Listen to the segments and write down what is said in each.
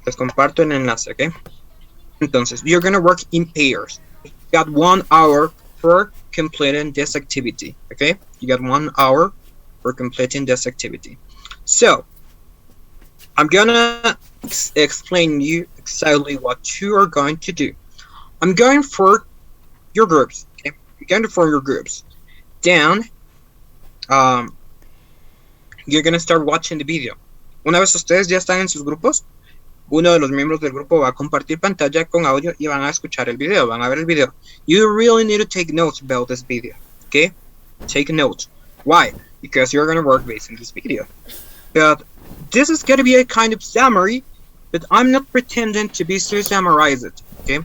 Les comparto el enlace, ¿ok? Entonces, you're gonna work in pairs. You got 1 hour for completing this activity, okay? You got 1 hour for completing this activity. So, I'm gonna explain you exactly what you are going to do. I'm going for your groups, okay? You're going to form your groups. Then, um, you're gonna start watching the video. Una vez ustedes ya están en sus grupos, uno de los miembros del grupo va a compartir pantalla con audio y van a escuchar el video, van a ver el video. You really need to take notes about this video, okay? Take notes. Why? Because you're going to work based on this video. But this is going to be a kind of summary, but I'm not pretending to be so summarized, okay?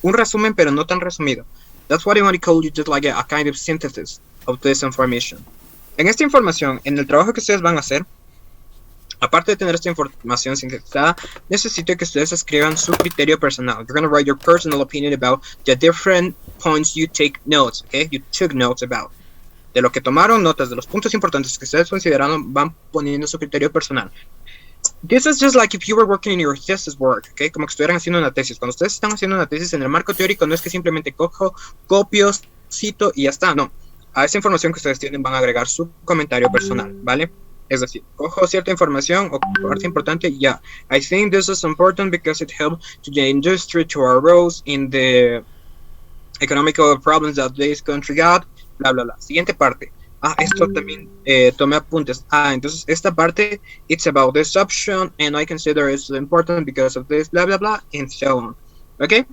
Un resumen, pero no tan resumido. That's what I want to call you, just like a kind of synthesis of this information. En esta información, en el trabajo que ustedes van a hacer, aparte de tener esta información sintetizada, necesito que ustedes escriban su criterio personal. You're going to write your personal opinion about the different points you take notes, okay? You took notes about. De lo que tomaron notas, de los puntos importantes que ustedes consideraron, van poniendo su criterio personal. This is just like if you were working in your thesis work, okay? Como que estuvieran haciendo una tesis. Cuando ustedes están haciendo una tesis en el marco teórico, no es que simplemente cojo, copio, cito y ya está, no. A esa información que ustedes tienen van a agregar su comentario personal, ¿vale? Es decir, cojo cierta información o parte importante, yeah. I think this is important because it helps to the industry to arose in the economical problems that this country got, bla, bla, bla. Siguiente parte. Esto también tomé apuntes. Entonces esta parte, it's about this option and I consider it's important because of this, bla, bla, bla, and so on. ¿Ok?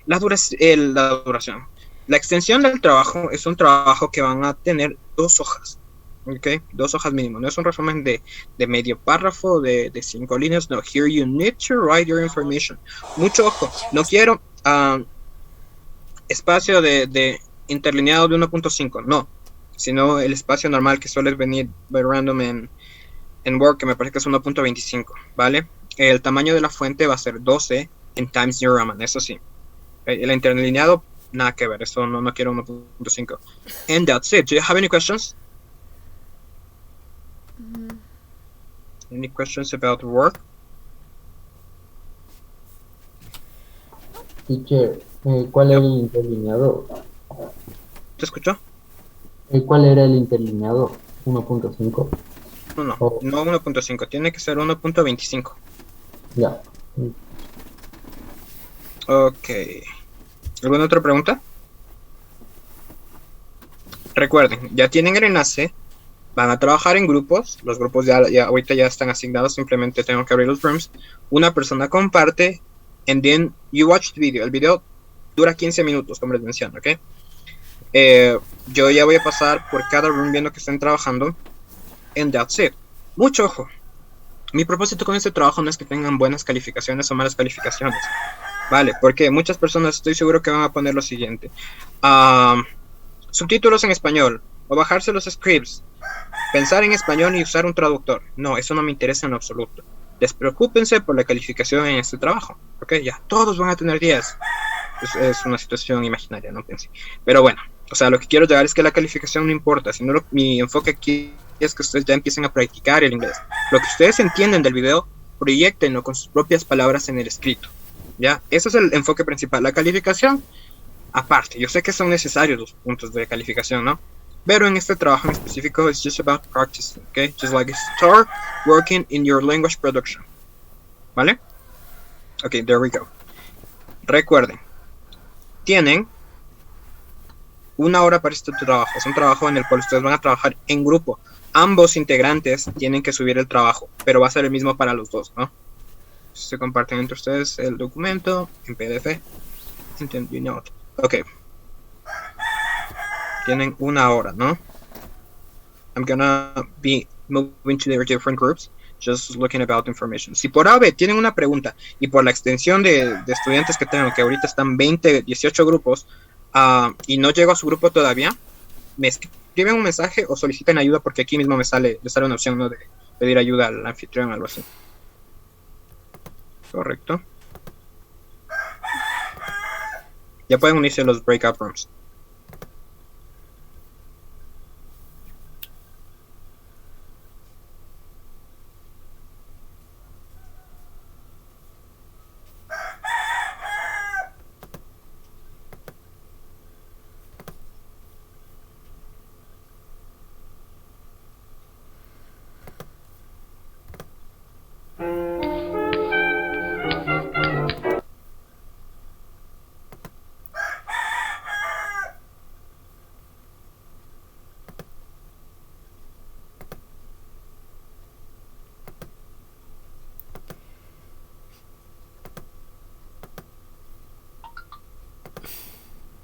La duración. La extensión del trabajo es un trabajo que van a tener 2 hojas. ¿Ok? 2 hojas mínimo. No es un resumen de medio párrafo, de 5 líneas. No, here you need to write your information. Mucho ojo. No quiero espacio de interlineado de 1.5. No. Sino el espacio normal que suele venir by random en Word, que me parece que es 1.25. ¿Vale? El tamaño de la fuente va a ser 12 en Times New Roman. Eso sí. El interlineado, nada que ver, eso no quiero 1.5. And that's it. Do you have any questions? Any questions about work? Teacher, ¿cuál era el interlineado? ¿Te escuchó? ¿Cuál era el interlineado? 1.5. No 1.5, tiene que ser 1.25. Ya. Ok. ¿Alguna otra pregunta? Recuerden, ya tienen el enlace, van a trabajar en grupos, los grupos ya ahorita ya están asignados, simplemente tengo que abrir los rooms, una persona comparte, and then you watch the video. El video dura 15 minutos, como les menciono, ¿ok? Yo ya voy a pasar por cada room viendo que estén trabajando, and that's it. Mucho ojo. Mi propósito con este trabajo no es que tengan buenas calificaciones o malas calificaciones, ¿vale? Porque muchas personas estoy seguro que van a poner lo siguiente. Subtítulos en español, o bajarse los scripts, pensar en español y usar un traductor. No, eso no me interesa en lo absoluto. Despreocúpense por la calificación en este trabajo, ¿ok? Ya, todos van a tener 10. Es una situación imaginaria, no pensé. Pero bueno, o sea, lo que quiero llegar es que la calificación no importa, sino mi enfoque aquí es que ustedes ya empiecen a practicar el inglés. Lo que ustedes entienden del video, proyectenlo con sus propias palabras en el escrito, ¿ya? Ese es el enfoque principal. La calificación, aparte, yo sé que son necesarios los puntos de calificación, ¿no? Pero en este trabajo en específico, it's just about practicing, okay? Just like start working in your language production. ¿Vale? Ok, there we go. Recuerden, tienen 1 hora para este trabajo. Es un trabajo en el cual ustedes van a trabajar en grupo. Ambos integrantes tienen que subir el trabajo, pero va a ser el mismo para los dos, ¿no? Se comparten entre ustedes el documento en PDF. Ok. Tienen 1 hora, ¿no? I'm gonna be moving to their different groups, just looking about information. Si por AB tienen una pregunta y por la extensión de estudiantes que tengo, que ahorita están 20, 18 grupos, y no llego a su grupo todavía, me escriben un mensaje o soliciten ayuda porque aquí mismo me sale una opción, ¿no? De pedir ayuda al anfitrión o algo así. Correcto. Ya pueden unirse a los breakout rooms.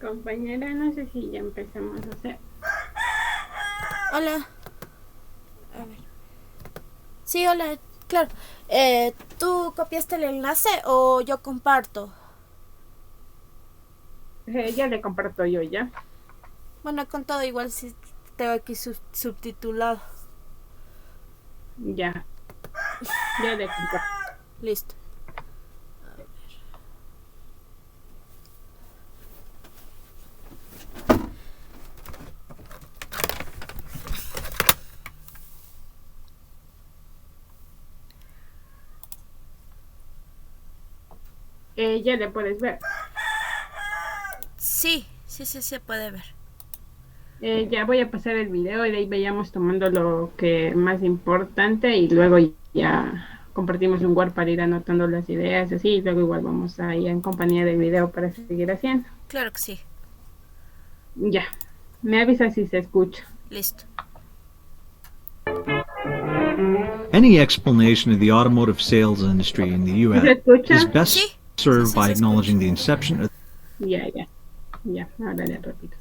Compañera, no sé si ya empezamos a hacer. Hola. A ver. Sí, hola, claro. ¿Tú copiaste el enlace o yo comparto? Ya le comparto yo ya. Bueno, con todo igual si tengo aquí subtitulado. Ya. Ya le comparto. Listo. Ya le puedes ver. Sí, se puede ver. Ya voy a pasar el video y de ahí vayamos tomando lo que más importante y luego ya compartimos un Word para ir anotando las ideas así y luego igual vamos a ir en compañía del video para seguir haciendo. Claro que sí. Ya. Me avisa si se escucha. Listo. Any explanation of the automotive sales industry in the ¿Se U.S. escucha? is best Sí. served Sí, by se acknowledging escucha. the inception of Ya. Ahora le repito.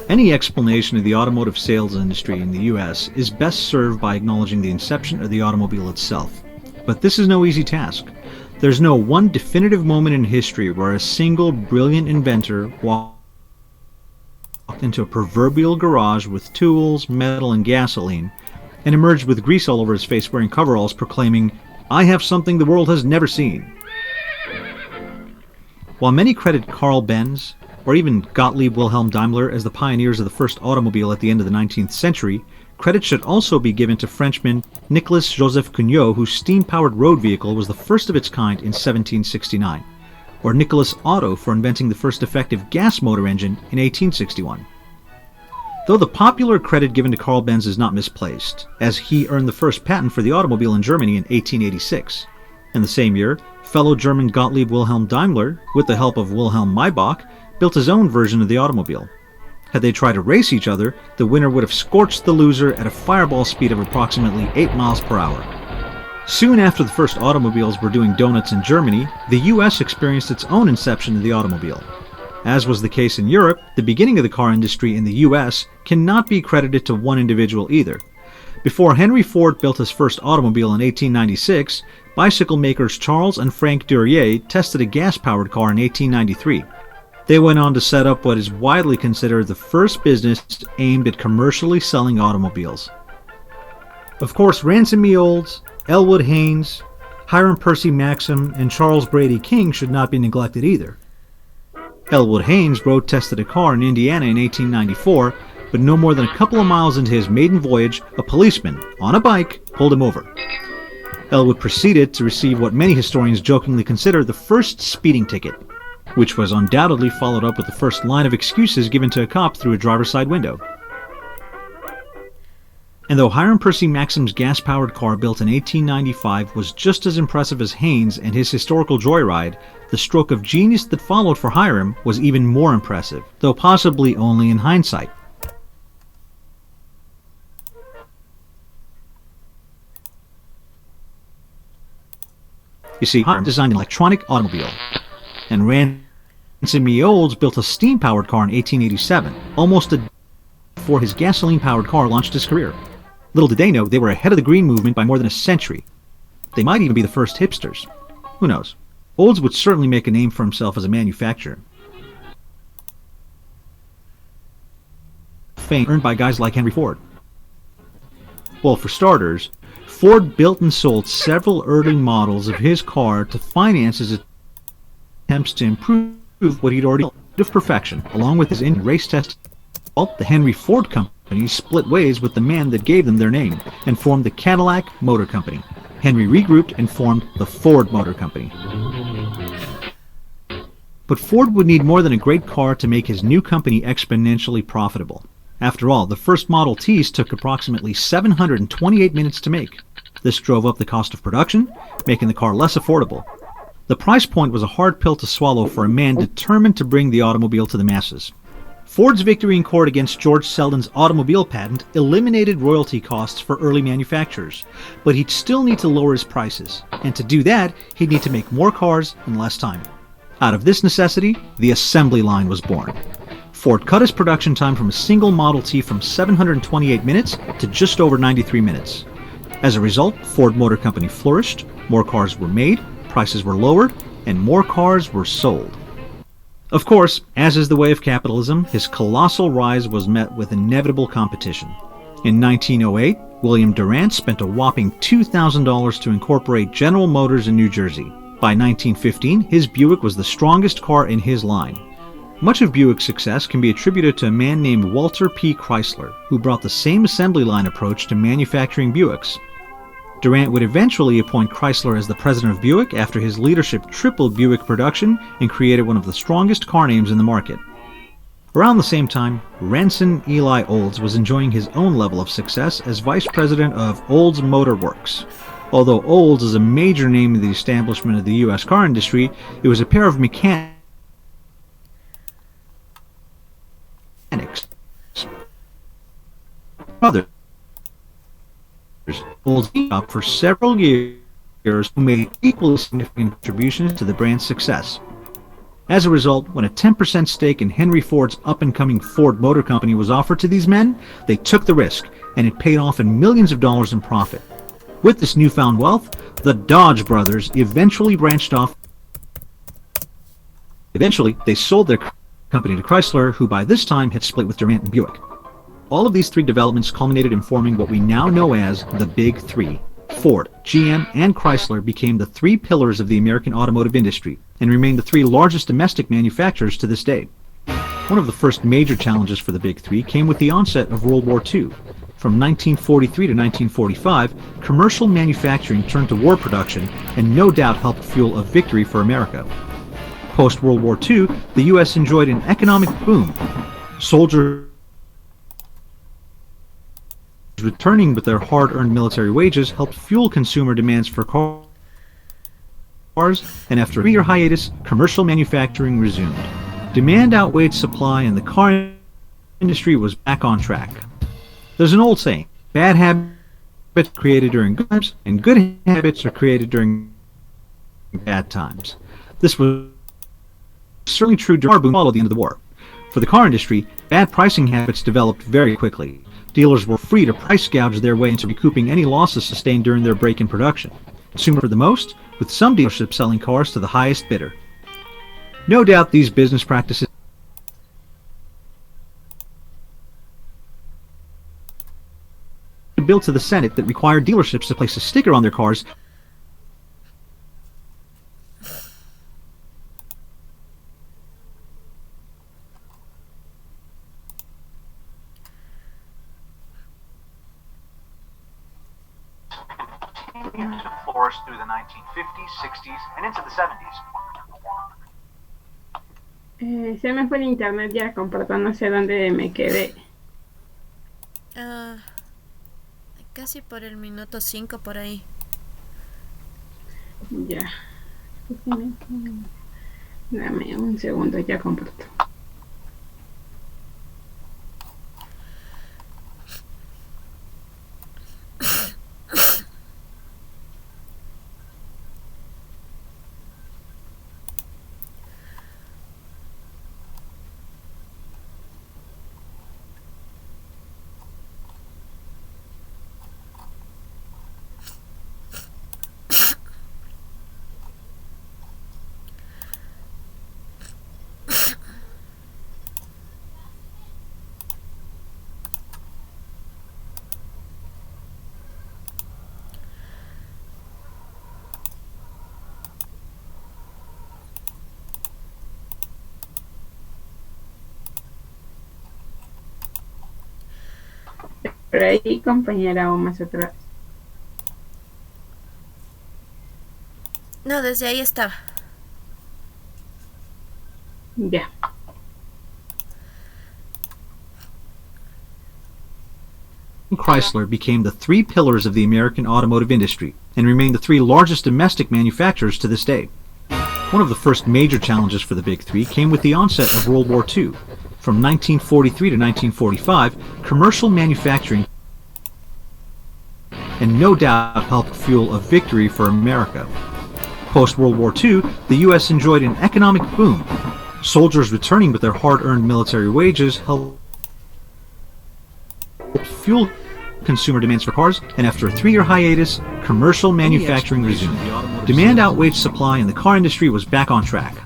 Any explanation of the automotive sales industry in the U.S. is best served by acknowledging the inception of the automobile itself. But this is no easy task. There's no one definitive moment in history where a single brilliant inventor walked into a proverbial garage with tools, metal, and gasoline, and emerged with grease all over his face wearing coveralls proclaiming, "I have something the world has never seen." While many credit Carl Benz, or even Gottlieb Wilhelm Daimler as the pioneers of the first automobile at the end of the 19th century, credit should also be given to Frenchman Nicolas Joseph Cugnot, whose steam-powered road vehicle was the first of its kind in 1769, or Nicolas Otto for inventing the first effective gas motor engine in 1861. Though the popular credit given to Carl Benz is not misplaced, as he earned the first patent for the automobile in Germany in 1886. In the same year, fellow German Gottlieb Wilhelm Daimler, with the help of Wilhelm Maybach, built his own version of the automobile. Had they tried to race each other, the winner would have scorched the loser at a fireball speed of approximately 8 miles per hour. Soon after the first automobiles were doing donuts in Germany, the US experienced its own inception of the automobile. As was the case in Europe, the beginning of the car industry in the US cannot be credited to one individual either. Before Henry Ford built his first automobile in 1896, bicycle makers Charles and Frank Duryea tested a gas-powered car in 1893. They went on to set up what is widely considered the first business aimed at commercially selling automobiles. Of course, Ransom E. Olds, Elwood Haynes, Hiram Percy Maxim, and Charles Brady King should not be neglected either. Elwood Haynes road tested a car in Indiana in 1894, but no more than a couple of miles into his maiden voyage, a policeman, on a bike, pulled him over. Elwood proceeded to receive what many historians jokingly consider the first speeding ticket, which was undoubtedly followed up with the first line of excuses given to a cop through a driver's side window. And though Hiram Percy Maxim's gas-powered car built in 1895 was just as impressive as Haynes and his historical joyride, the stroke of genius that followed for Hiram was even more impressive, though possibly only in hindsight. You see, Hiram designed an electronic automobile, and Ransom E. Olds built a steam-powered car in 1887, almost a day before his gasoline-powered car launched his career. Little did they know they were ahead of the green movement by more than a century. They might even be the first hipsters. Who knows? Olds would certainly make a name for himself as a manufacturer. Fame earned by guys like Henry Ford. Well, for starters, Ford built and sold several early models of his car to finance his attempts to improve what he'd already built of perfection, along with his in-race test. Well, the Henry Ford Company split ways with the man that gave them their name and formed the Cadillac Motor Company. Henry regrouped and formed the Ford Motor Company. But Ford would need more than a great car to make his new company exponentially profitable. After all, the first Model Ts took approximately 728 minutes to make. This drove up the cost of production, making the car less affordable. The price point was a hard pill to swallow for a man determined to bring the automobile to the masses. Ford's victory in court against George Selden's automobile patent eliminated royalty costs for early manufacturers, but he'd still need to lower his prices, and to do that, he'd need to make more cars in less time. Out of this necessity, the assembly line was born. Ford cut his production time from a single Model T from 728 minutes to just over 93 minutes. As a result, Ford Motor Company flourished, more cars were made, prices were lowered, and more cars were sold. Of course, as is the way of capitalism, his colossal rise was met with inevitable competition. In 1908, William Durant spent a whopping $2,000 to incorporate General Motors in New Jersey. By 1915, his Buick was the strongest car in his line. Much of Buick's success can be attributed to a man named Walter P. Chrysler, who brought the same assembly line approach to manufacturing Buicks. Durant would eventually appoint Chrysler as the president of Buick after his leadership tripled Buick production and created one of the strongest car names in the market. Around the same time, Ranson Eli Olds was enjoying his own level of success as vice president of Olds Motor Works. Although Olds is a major name in the establishment of the U.S. car industry, it was a pair of mechanics brothers Olds up for several years who made equally significant contributions to the brand's success. As a result, when a 10% stake in Henry Ford's up-and-coming Ford Motor Company was offered to these men, they took the risk, and it paid off in millions of dollars in profit. With this newfound wealth, the Dodge brothers eventually branched off. Eventually, they sold their company to Chrysler, who by this time had split with Durant and Buick. All of these three developments culminated in forming what we now know as the Big Three. Ford, GM, and Chrysler became the three pillars of the American automotive industry and remain the three largest domestic manufacturers to this day. One of the first major challenges for the Big Three came with the onset of World War II. From 1943 to 1945, commercial manufacturing turned to war production and no doubt helped fuel a victory for America. Post-World War II, the U.S. enjoyed an economic boom. Soldiers returning with their hard-earned military wages helped fuel consumer demands for cars, and after a 3-year hiatus, commercial manufacturing resumed. Demand outweighed supply and the car industry was back on track. There's an old saying, bad habits are created during good times, and good habits are created during bad times. This was certainly true during the boom following the end of the war. For the car industry, bad pricing habits developed very quickly. Dealers were free to price gouge their way into recouping any losses sustained during their break in production. Consumer for the most, with some dealerships selling cars to the highest bidder. No doubt these business practices built to the Senate that required dealerships to place a sticker on their cars continued to flourish through the 1950s, 60s, and into the 70s. Se me fue el internet, ya comparto, no sé dónde me quedé. Casi por el minuto 5 por ahí. Ya. Dame un segundo, ya comparto. Por ahí, compañera, o más atrás. No, desde ahí estaba. Ya. Chrysler became the three pillars of the American automotive industry and remain the three largest domestic manufacturers to this day. One of the first major challenges for the Big Three came with the onset of World War II. From 1943 to 1945, commercial manufacturing and no doubt helped fuel a victory for America. Post-World War II, the U.S. enjoyed an economic boom. Soldiers returning with their hard-earned military wages helped fuel consumer demands for cars, and after a 3-year hiatus, commercial manufacturing resumed. Demand outweighed supply and the car industry was back on track.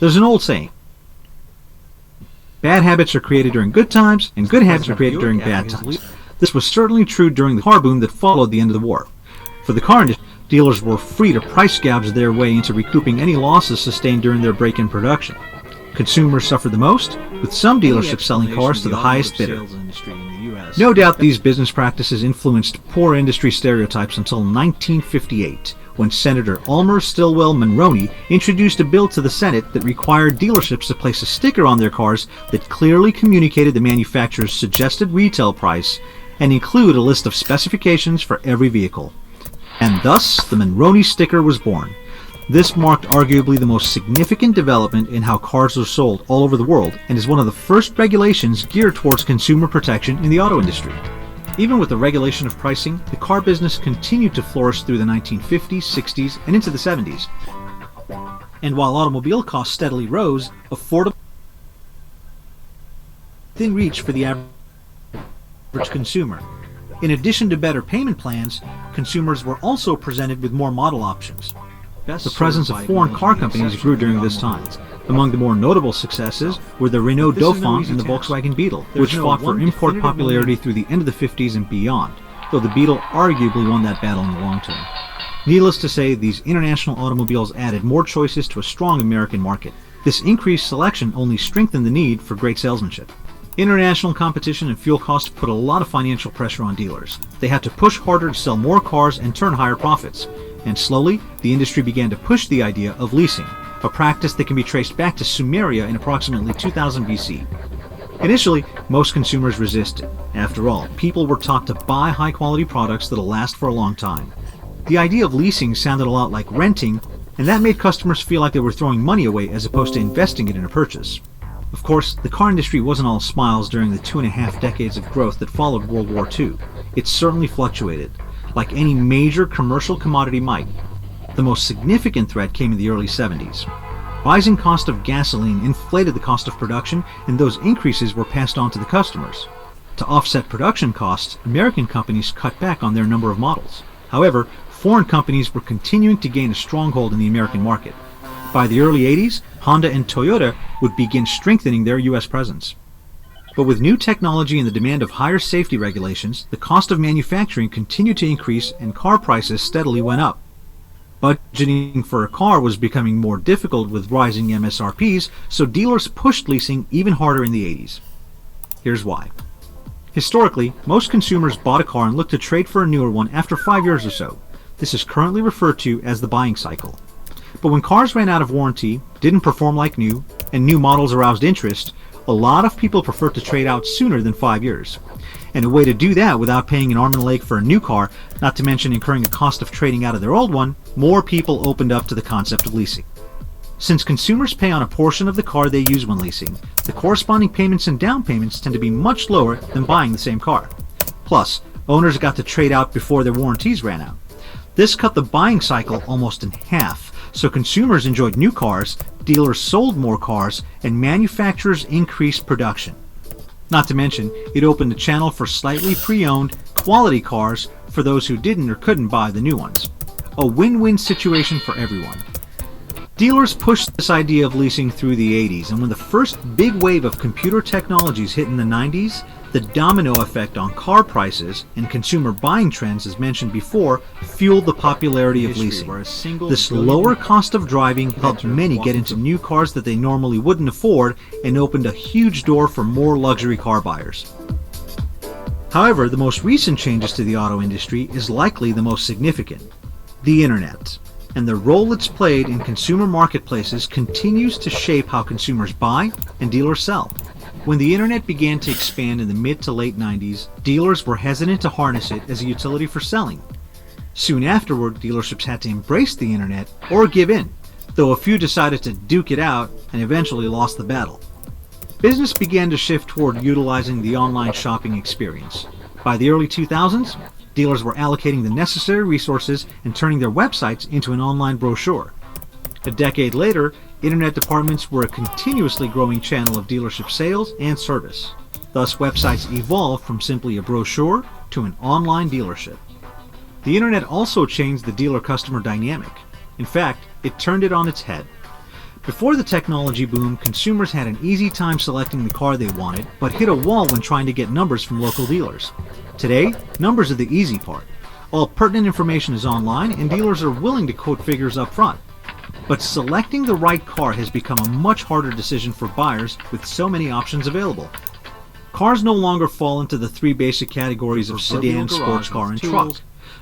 There's an old saying, bad habits are created during good times, and good habits are created during bad times. This was certainly true during the car boom that followed the end of the war. For the car industry, dealers were free to price gouge their way into recouping any losses sustained during their break-in production. Consumers suffered the most, with some dealerships selling cars to the highest bidder. No doubt these business practices influenced poor industry stereotypes until 1958, when Senator Elmer Stilwell Mulroney introduced a bill to the Senate that required dealerships to place a sticker on their cars that clearly communicated the manufacturer's suggested retail price and include a list of specifications for every vehicle. And thus, the Mulroney sticker was born. This marked arguably the most significant development in how cars are sold all over the world and is one of the first regulations geared towards consumer protection in the auto industry. Even with the regulation of pricing, the car business continued to flourish through the 1950s, 60s, and into the 70s. And while automobile costs steadily rose, affordable within reach for the average consumer. In addition to better payment plans, consumers were also presented with more model options. The presence of foreign car companies grew during this time. Among the more notable successes were the Renault Dauphin and the Volkswagen Beetle, which fought for import popularity through the end of the 50s and beyond, though the Beetle arguably won that battle in the long term. Needless to say, these international automobiles added more choices to a strong American market. This increased selection only strengthened the need for great salesmanship. International competition and fuel costs put a lot of financial pressure on dealers. They had to push harder to sell more cars and turn higher profits. And slowly, the industry began to push the idea of leasing, a practice that can be traced back to Sumeria in approximately 2000 BC. Initially, most consumers resisted. After all, people were taught to buy high-quality products that'll last for a long time. The idea of leasing sounded a lot like renting, and that made customers feel like they were throwing money away as opposed to investing it in a purchase. Of course, the car industry wasn't all smiles during the 2.5 decades of growth that followed World War II. It certainly fluctuated, like any major commercial commodity might. The most significant threat came in the early 70s. Rising cost of gasoline inflated the cost of production, and those increases were passed on to the customers. To offset production costs, American companies cut back on their number of models. However, foreign companies were continuing to gain a stronghold in the American market. By the early 80s, Honda and Toyota would begin strengthening their U.S. presence. But with new technology and the demand of higher safety regulations, the cost of manufacturing continued to increase and car prices steadily went up. Budgeting for a car was becoming more difficult with rising MSRPs, so dealers pushed leasing even harder in the 80s. Here's why. Historically, most consumers bought a car and looked to trade for a newer one after 5 years or so. This is currently referred to as the buying cycle. But when cars ran out of warranty, didn't perform like new, and new models aroused interest, a lot of people prefer to trade out sooner than 5 years. And a way to do that without paying an arm and a leg for a new car, not to mention incurring a cost of trading out of their old one, more people opened up to the concept of leasing. Since consumers pay on a portion of the car they use when leasing, the corresponding payments and down payments tend to be much lower than buying the same car. Plus, owners got to trade out before their warranties ran out. This cut the buying cycle almost in half, so consumers enjoyed new cars, dealers sold more cars, and manufacturers increased production. Not to mention, it opened the channel for slightly pre-owned, quality cars for those who didn't or couldn't buy the new ones. A win-win situation for everyone. Dealers pushed this idea of leasing through the 80s, and when the first big wave of computer technologies hit in the 90s, the domino effect on car prices and consumer buying trends, as mentioned before, fueled the popularity of leasing. This lower cost of driving helped many get into new cars that they normally wouldn't afford and opened a huge door for more luxury car buyers. However, the most recent changes to the auto industry is likely the most significant: the internet. And the role it's played in consumer marketplaces continues to shape how consumers buy and dealers sell. When the internet began to expand in the mid to late 90s, dealers were hesitant to harness it as a utility for selling. Soon afterward, dealerships had to embrace the internet or give in. though a few decided to duke it out and eventually lost the battle. Business began to shift toward utilizing the online shopping experience. By the early 2000s, dealers were allocating the necessary resources and turning their websites into an online brochure. A decade later, internet departments were a continuously growing channel of dealership sales and service. Thus, websites evolved from simply a brochure to an online dealership. The internet also changed the dealer-customer dynamic. In fact, it turned it on its head. Before the technology boom, consumers had an easy time selecting the car they wanted, but hit a wall when trying to get numbers from local dealers. Today, numbers are the easy part. All pertinent information is online, and dealers are willing to quote figures up front. But selecting the right car has become a much harder decision for buyers with so many options available. Cars no longer fall into the three basic categories of sedan, sports car, and truck.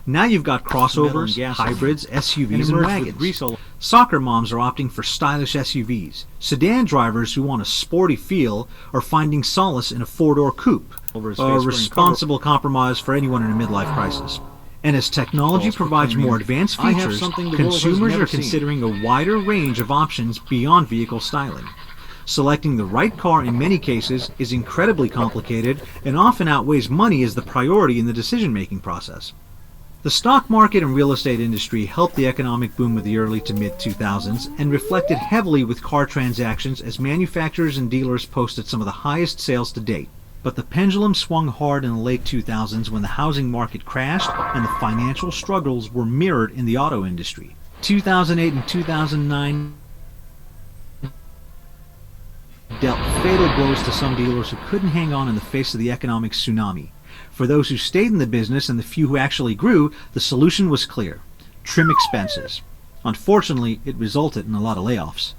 Now you've got crossovers, hybrids, SUVs, and wagons. Soccer moms are opting for stylish SUVs. Sedan drivers who want a sporty feel are finding solace in a four-door coupe, a responsible compromise for anyone in a midlife crisis. And as technology provides more advanced features, consumers are considering a wider range of options beyond vehicle styling. Selecting the right car in many cases is incredibly complicated and often outweighs money as the priority in the decision-making process. The stock market and real estate industry helped the economic boom of the early to mid-2000s and reflected heavily with car transactions as manufacturers and dealers posted some of the highest sales to date. But the pendulum swung hard in the late 2000s when the housing market crashed and the financial struggles were mirrored in the auto industry. 2008 and 2009 dealt fatal blows to some dealers who couldn't hang on in the face of the economic tsunami. For those who stayed in the business and the few who actually grew, the solution was clear: trim expenses. Unfortunately, it resulted in a lot of layoffs.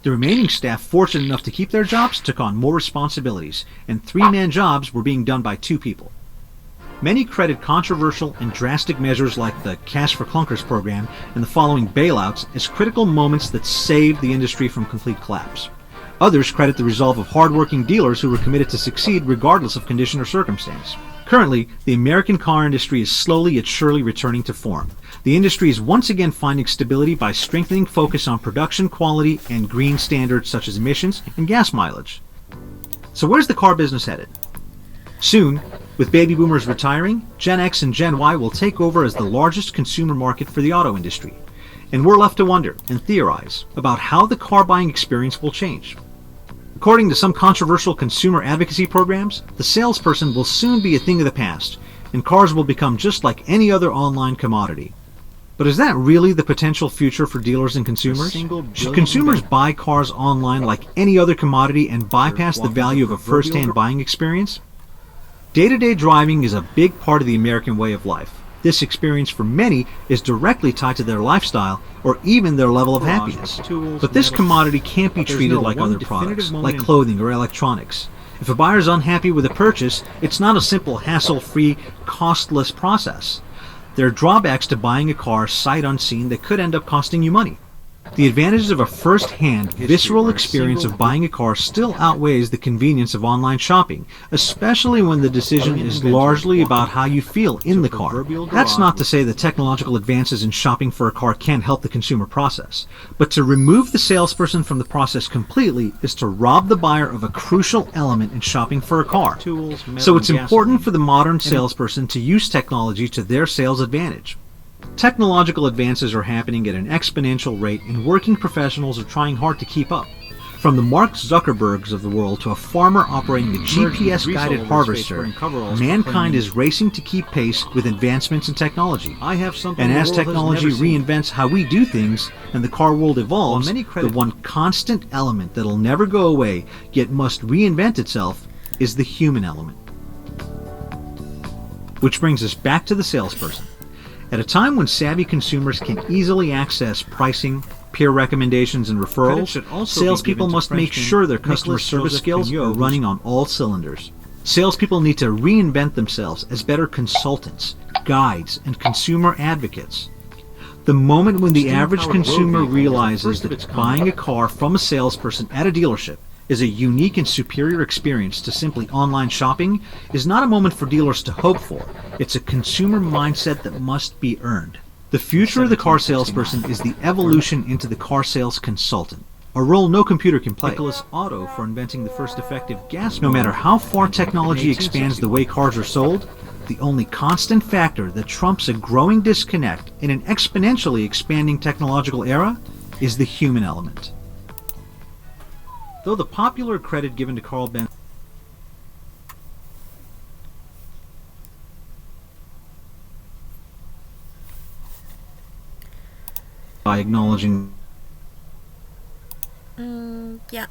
The remaining staff, fortunate enough to keep their jobs, took on more responsibilities, and three-man jobs were being done by two people. Many credit controversial and drastic measures like the Cash for Clunkers program and the following bailouts as critical moments that saved the industry from complete collapse. Others credit the resolve of hardworking dealers who were committed to succeed regardless of condition or circumstance. Currently, the American car industry is slowly yet surely returning to form. The industry is once again finding stability by strengthening focus on production quality and green standards such as emissions and gas mileage. So where's the car business headed? Soon, with baby boomers retiring, Gen X and Gen Y will take over as the largest consumer market for the auto industry. And we're left to wonder and theorize about how the car buying experience will change. According to some controversial consumer advocacy programs, the salesperson will soon be a thing of the past, and cars will become just like any other online commodity. But is that really the potential future for dealers and consumers? Should consumers buy cars online like any other commodity and bypass the value of a first-hand buying experience? Day-to-day driving is a big part of the American way of life. This experience for many is directly tied to their lifestyle or even their level of happiness. But this commodity can't be treated like other products, like clothing or electronics. If a buyer is unhappy with a purchase, it's not a simple hassle-free, costless process. There are drawbacks to buying a car sight unseen that could end up costing you money. The advantages of a first-hand, visceral experience of buying a car still outweighs the convenience of online shopping, especially when the decision is largely about how you feel in the car. That's not to say that technological advances in shopping for a car can't help the consumer process, but to remove the salesperson from the process completely is to rob the buyer of a crucial element in shopping for a car. So it's important for the modern salesperson to use technology to their sales advantage. Technological advances are happening at an exponential rate, and working professionals are trying hard to keep up. From the Mark Zuckerbergs of the world to a farmer operating a GPS-guided harvester, mankind is racing to keep pace with advancements in technology. And as technology reinvents how we do things and the car world evolves, the one constant element that'll never go away, yet must reinvent itself, is the human element. Which brings us back to the salesperson. At a time when savvy consumers can easily access pricing, peer recommendations, and referrals, salespeople must make sure their customer service skills are running on all cylinders. Salespeople need to reinvent themselves as better consultants, guides, and consumer advocates. The moment when the average consumer realizes that buying a car from a salesperson at a dealership is a unique and superior experience to simply online shopping is not a moment for dealers to hope for. It's a consumer mindset that must be earned. The future of the car salesperson is the evolution into the car sales consultant, a role no computer can play. Nicholas Otto for inventing the first effective gas. No matter how far technology expands the way cars are sold, the only constant factor that trumps a growing disconnect in an exponentially expanding technological era is the human element. Though the popular credit given to Carl Benz by acknowledging Ya.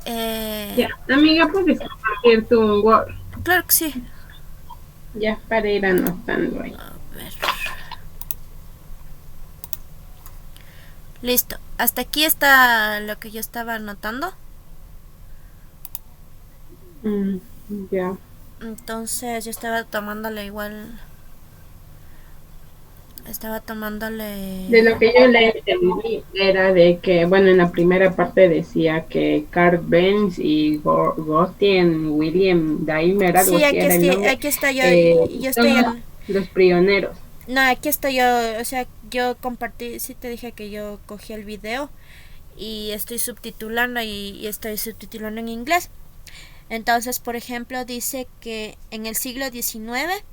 Ya, amiga, puedes compartir tu Word. Claro que sí. Ya, para ir anotando ahí. A ver. Listo. Hasta aquí está lo que yo estaba anotando. Ya. Entonces yo estaba tomándole igual. Estaba tomándole. De lo que yo le entendí era de que, bueno, en la primera parte decía que Carl Benz y Gottlieb Wilhelm Daimler, algo Sí, así era el nombre, aquí está yo. Yo son estoy los pioneros. No, aquí estoy yo. O sea, yo compartí. Sí, te dije que yo cogí el video y estoy subtitulando y estoy subtitulando en inglés. Entonces, por ejemplo, dice que en el siglo XIX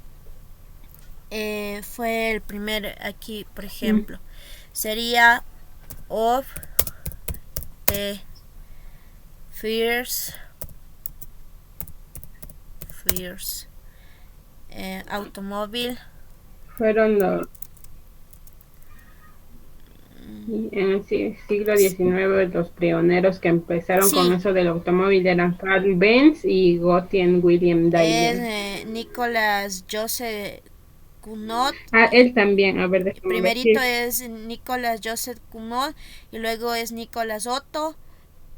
fue el primer, aquí, por ejemplo, sería of the first automóvil. Fueron los en el siglo XIX los pioneros que empezaron Sí. con eso del automóvil eran Carl Benz y Gottlieb Wilhelm Daimler. Es Nicolas Joseph Cugnot. Él también, a ver, déjame Primerito ver. es Nicolas Joseph Cugnot y luego es Nicolas Otto,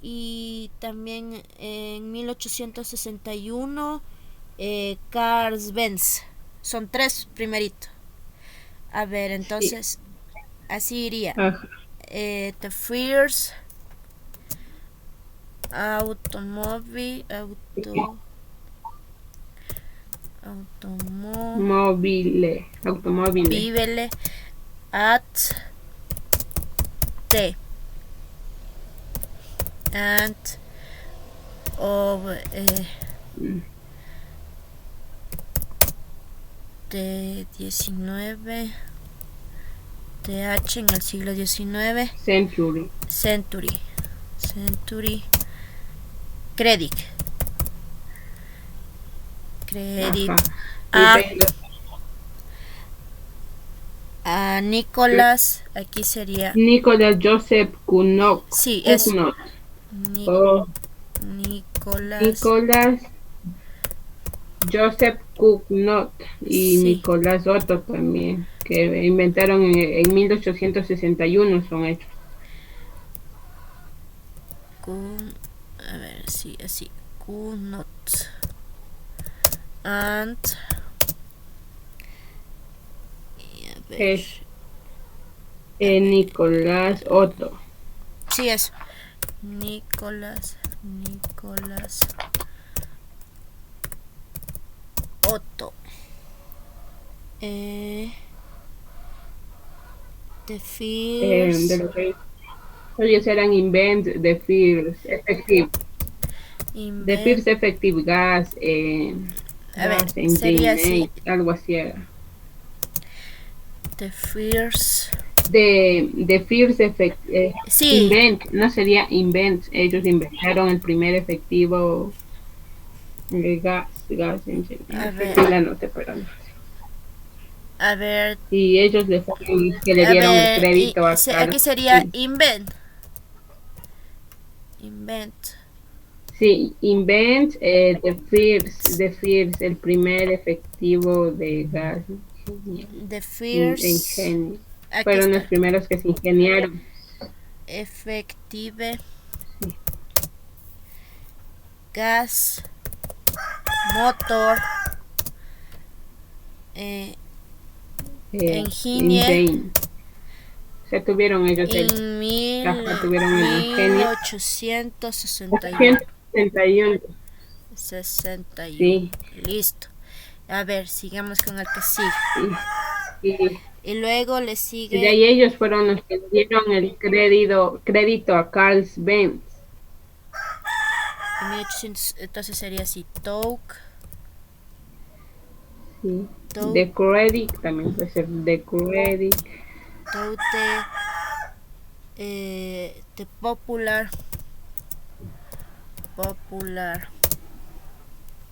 y también en 1861 Carl Benz. Son tres primerito. A ver, entonces así iría. Ajá. The first automóvil Automóvil. Vivele at the and of de 19 TH en el siglo XIX Century Credit Ajá. a Nicolas, aquí sería Nicolas Joseph Cugnot. sí, es Cugnot. Nicolas Joseph Cugnot y Sí. Nicolas Otto también, que inventaron en 1861 son hechos. a ver, sí, así Cugnot and y a ver, Es Nicolas Otto. sí, es Nicolas Otto. The first De lo que ellos eran invent the first effective gas, A ver, gas engine, sería así. algo así era. The first The first sí, invent, no sería invent, ellos inventaron el primer efectivo gas engine. A ver. Aquí la anoté, pero no. a ver, Y ellos le fueron que le a dieron ver, el crédito a aquí sería invent. Sí, invent the first, el primer efectivo de gas. The first Ingenio. aquí Fueron está. los primeros que se ingeniaron. Effective gas motor Engine. Engine. Se tuvieron ellos el tuvieron el ingenio. 1861. 861. 61. Sí. Listo. A ver, sigamos con el que sigue. Y Y luego le Y de sigue ahí ellos fueron los que le dieron el crédito a Carl Benz. en 1800, entonces sería así, Touk, Sí. Touk, The Credit también puede ser The Credit. Toute, The Popular,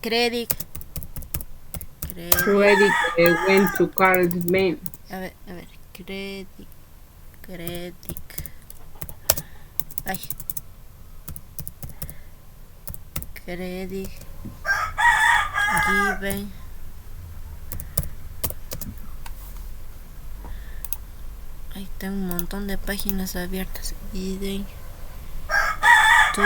Credit, Credit went to Carl Benz. a ver, Credit, ay, Credit, Given, ahí tengo un montón de páginas abiertas, Given, to,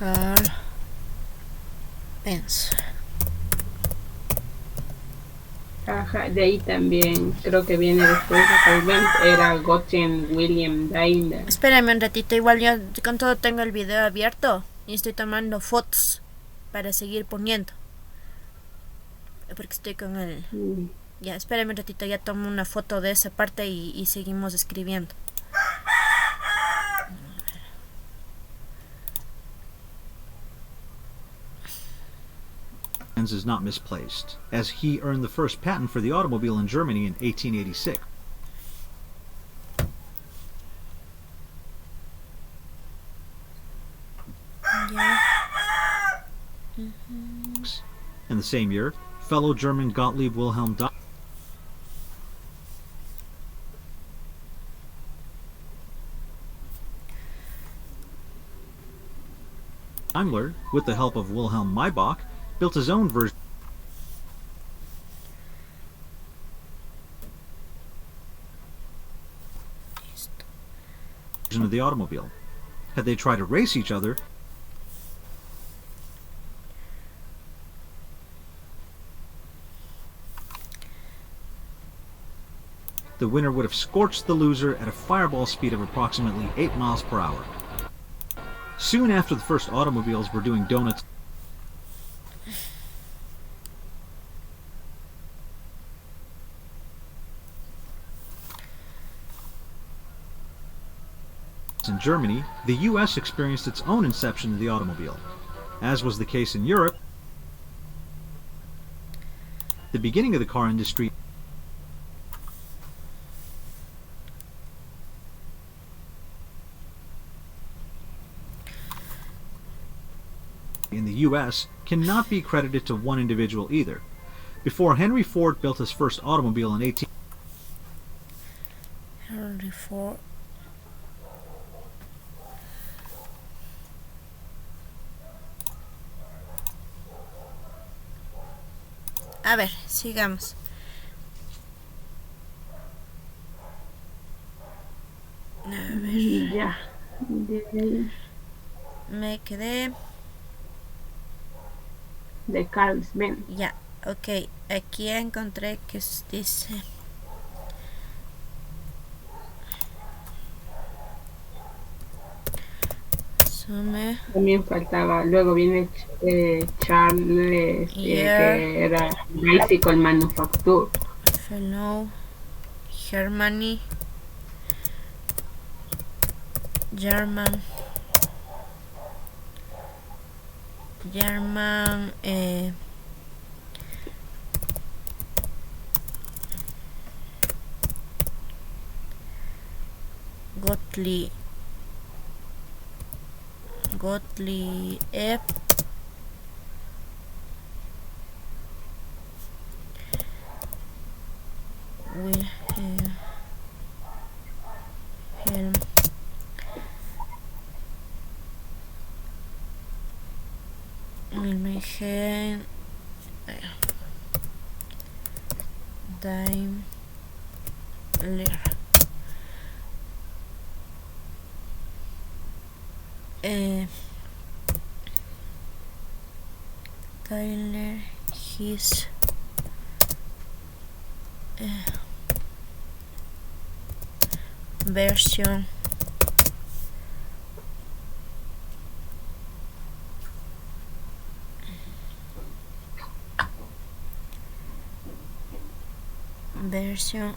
Carl Benz. Ajá, de ahí también creo que viene después de Carl Benz, era Gottlieb William Daimler. Espérame un ratito, igual yo con todo tengo el video abierto y estoy tomando fotos para seguir poniendo. Porque estoy con el... Mm. Ya, espérame un ratito, ya tomo una foto de esa parte y seguimos escribiendo. Benz is not misplaced, as he earned the first patent for the automobile in Germany in 1886. Ya. In the same year, fellow German Gottlieb Wilhelm Daimler, with the help of Wilhelm Maybach, built his own version of the automobile. Had they tried to race each other, the winner would have scorched the loser at a fireball speed of approximately 8 miles per hour. Soon after the first automobiles were doing donuts in Germany, the US experienced its own inception of the automobile. As was the case in Europe, the beginning of the car industry in the US cannot be credited to one individual either. Before Henry Ford built his first automobile in 18 Henry Ford. A ver, sigamos. A ver, Ya. De ahí, me quedé. de Carl Benz. Ya, ok. Aquí encontré que dice. Sume. También faltaba, luego viene Charles, Yeah. que era Bicycle Manufacture. Fellow. Germany. German. Gottlieb Wilhelm Daimler. Daimler, his version Versión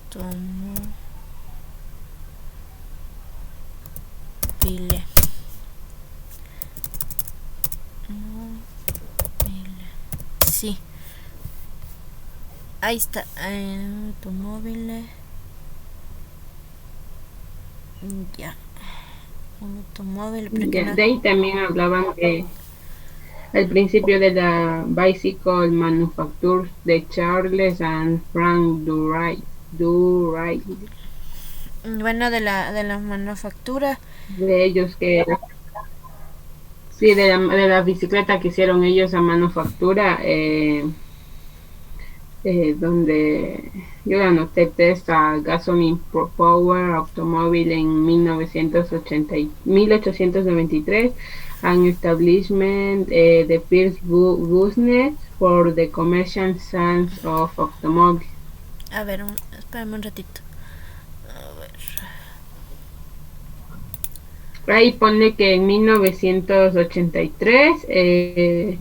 automóvil. Sí. Ahí está. Automóviles. Ya. Automóvil. Ya, de ahí también hablaban al principio de la Bicycle Manufacture de Charles and Frank Duray. Bueno, de la manufactura. De ellos que sí, de la bicicleta que hicieron ellos a manufactura, donde yo anoté Tesla Gasoline Power Automobile en 1893, an establishment the first business for the commercial science of automobile. A ver, espérame un ratito. A ver. Ahí pone que en 1983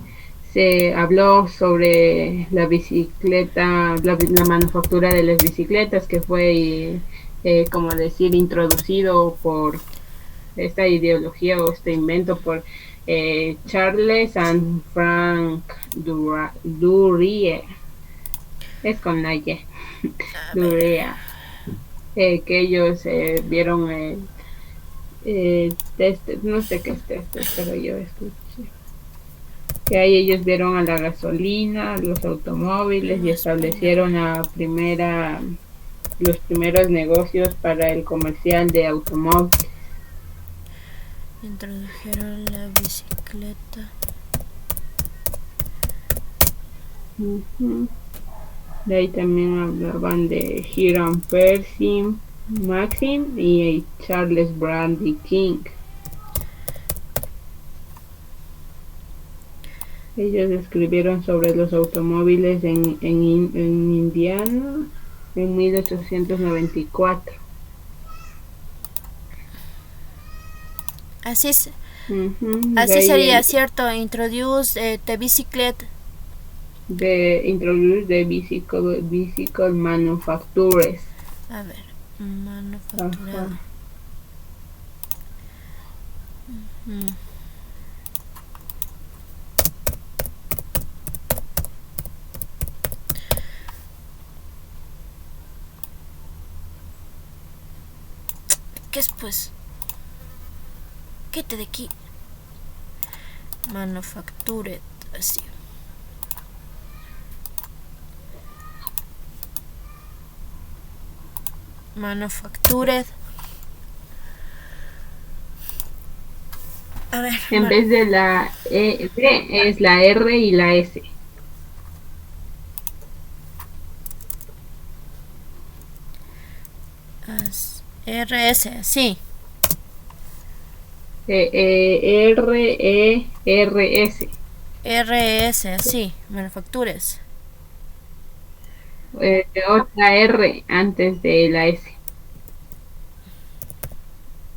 se habló sobre la bicicleta, la manufactura de las bicicletas, que fue, como decir, introducido por esta ideología o este invento por Charles and Frank Duryea. Es con la Y. Duryea. Que ellos vieron no sé qué es pero yo escuché que ahí ellos vieron a la gasolina, los automóviles y establecieron los primeros negocios para el comercial de automóviles. Introdujeron la bicicleta. De ahí también hablaban de Hiram Percy Maxim y Charles Brandy King. Ellos escribieron sobre los automóviles en Indiana en 1894. Así es. Así sería, ¿cierto? Introduce the bicycle. Introduce the bicycle manufacturers. A ver, manufacturado. ¿Qué es pues? Quédate de aquí. Manufactured, así. Manufactured. A ver. En vez de la E es la R y la S. RS, sí. RERS. RS, sí. Manufactures. Otra R antes de la S.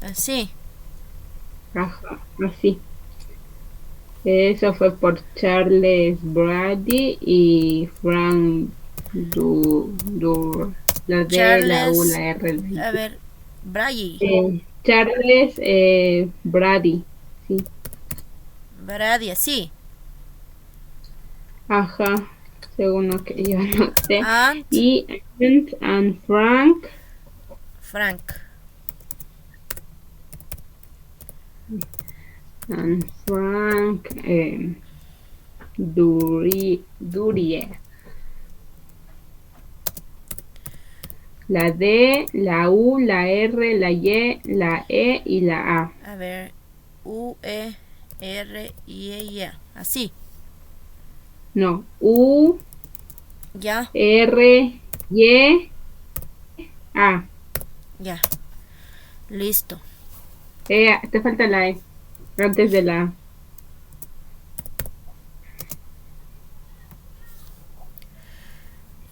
Así. Ajá, así. Eso fue por Charles Brady y Frank la D, Charles, la U, la R. A ver, Brady. Charles Brady, sí. Brady, sí. Ajá, según lo que yo anoté. And Frank. And Frank Duryea. La D, la U, la R, la Y, la E y la A. A ver, U, E, R, I, E, Y. Así. No, U, Ya. R, Y, A. Ya. Listo. Te falta la E. Antes de la A.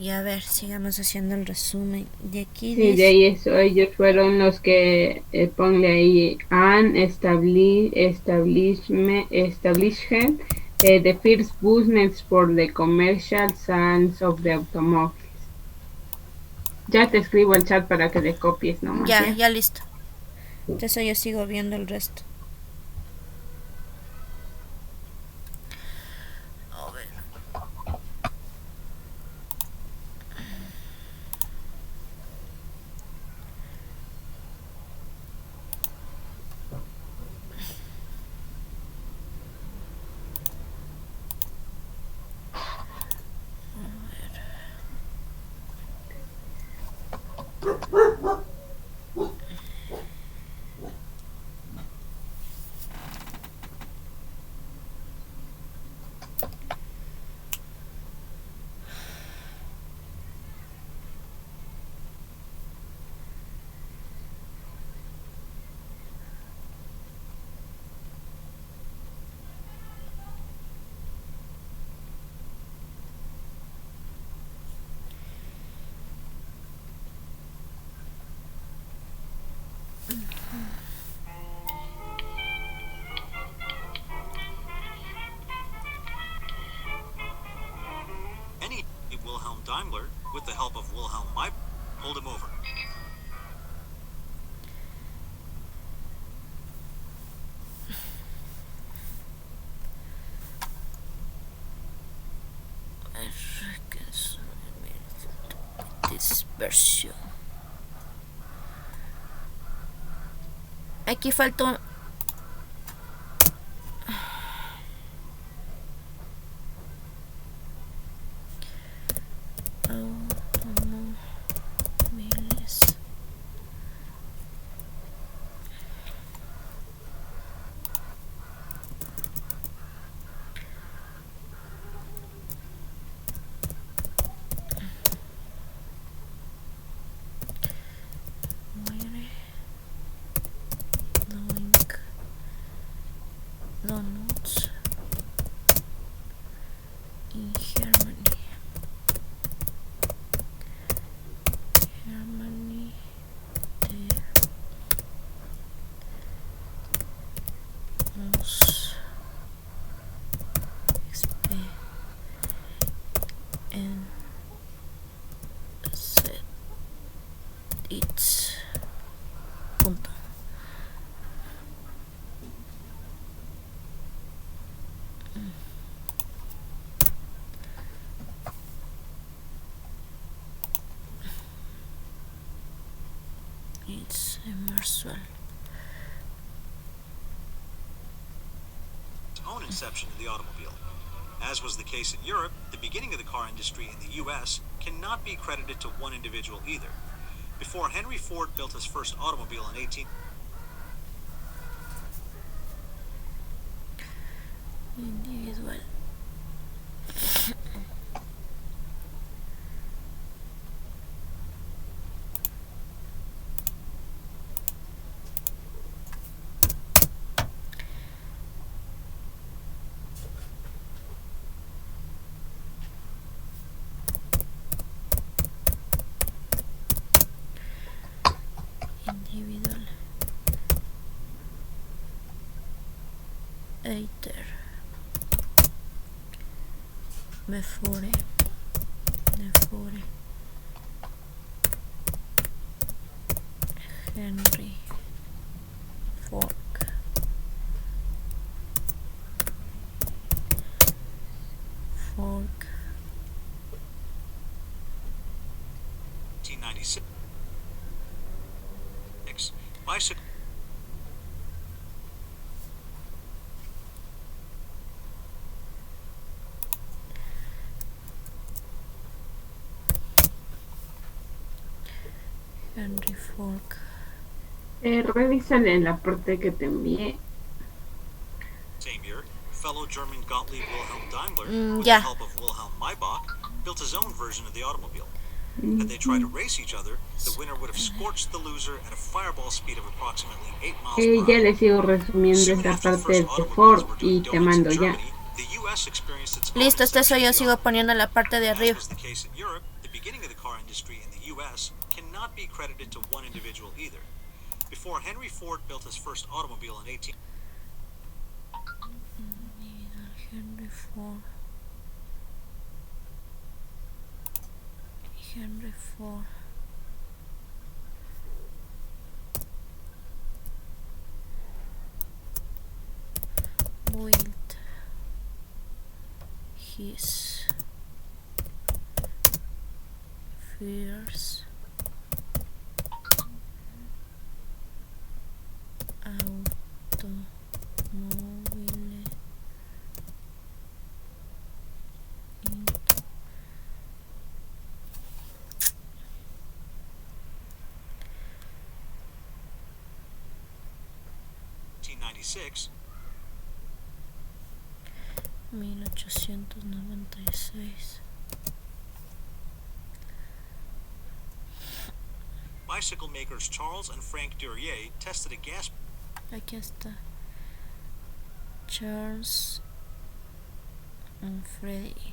Y a ver, sigamos haciendo el resumen. De aquí Sí, de ahí eso, ellos fueron los que ponle ahí established the first business for the commercial science of the automobiles. Ya te escribo el chat para que le copies nomás. ya, ya listo. Entonces yo sigo viendo el resto. A ver. Any Wilhelm Daimler, with the help of Wilhelm Maybach, pulled him over. Dispersión. Aquí faltó. Automóviles. Donuts in Germany. Germany there was and set its punto. It's immersive. Its own inception in the automobile. As was the case in Europe, the beginning of the car industry in the US cannot be credited to one individual either. Before Henry Ford built his first automobile in 18... Individual. Individual. Eiter. Before Henry Ford. Fork 1896. Bicycle. Henry Fork. Revísale en la parte que te envié. Same year, fellow German Gottlieb Wilhelm Daimler, with yeah. the help of Wilhelm Maybach, built his own version of the automobile. Had they tried to race each other, the winner would have scorched the loser at a fireball speed of approximately 8 miles per Ya hour. le sigo resumiendo Soon esta after the parte first de automobiles Ford were y doing te donuts in mando ya. Germany, the US experienced its own Listo, este soy yo, inception in the sigo poniendo la parte de automobile. arriba. As was the case in Europe, the beginning of the car industry in the US cannot be credited to one individual either. Before Henry Ford built his first automobile in 18... Henry Ford. Henry Ford. Built his first automobile in 1896. 1896. Bicycle makers Charles and Frank Duryea tested a gas... Aquí está. Charles and Freddy.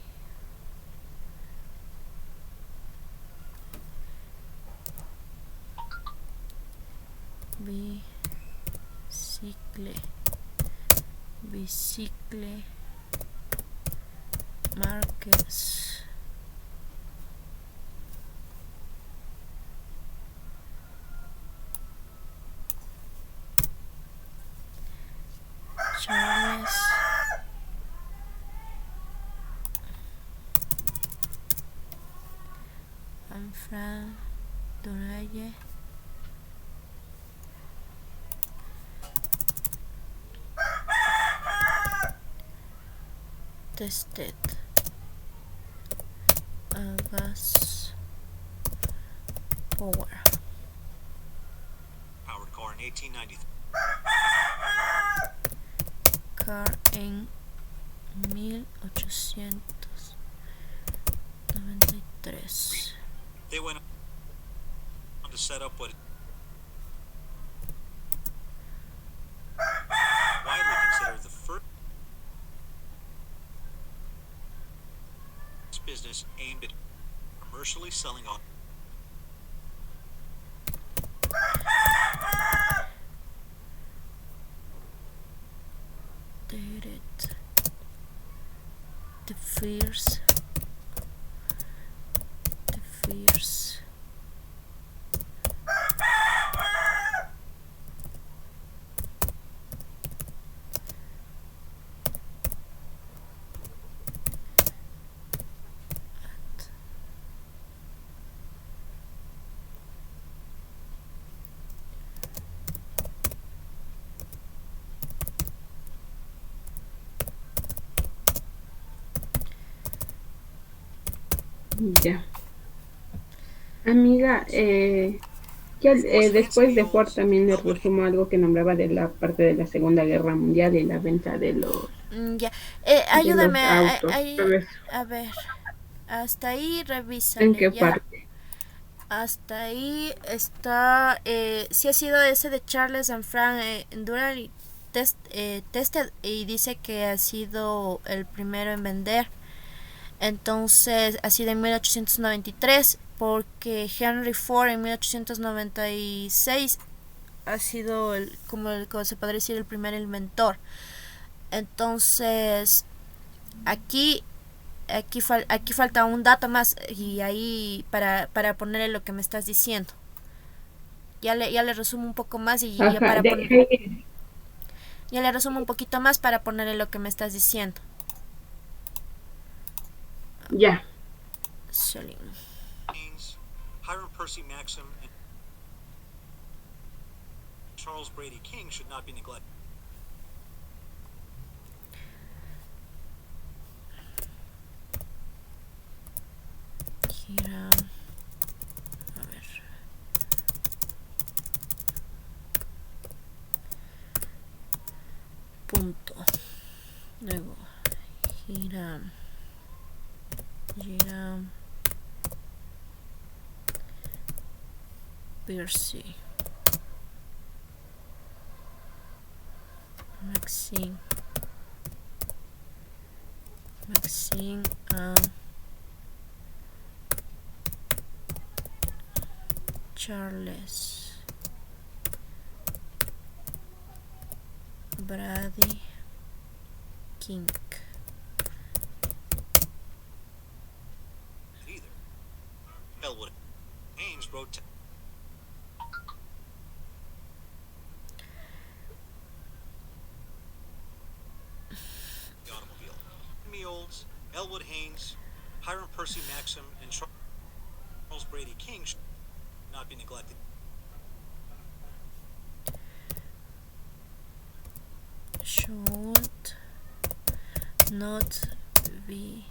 Bicicle Marquez. Charles and Frank Duryea tested a gas power powered car in 1893. car en 1893. They went on to set up what widely considered the first business aimed at commercially selling off. The fears Ya. Amiga, después de Ford también le resumo algo que nombraba de la parte de la Segunda Guerra Mundial y la venta de los, ya. Ayúdame de los autos. a ver. Hasta ahí revisa. ¿En qué ya. parte? Hasta ahí está. Sí ha sido ese de Charles and Frank Duryea tested y dice que ha sido el primero en vender. Entonces ha sido en 1893 porque Henry Ford en 1896 ha sido como se podría decir el primer inventor. Entonces aquí falta un dato más y ahí para ponerle lo que me estás diciendo. Ya le resumo un poco más y ya le resumo un poquito más para ponerle lo que me estás diciendo. Ya. Hiram Percy Maxim and Charles Brady King should not be neglected. Hiram, a ver. Punto. Luego Hiram Percy Maxim Charles Brady King. Either. Elwood Haynes wrote the automobile. Jimmy Olds, Elwood Haynes, Hiram Percy Maxim, and Charles Brady King should not be neglected. Should not be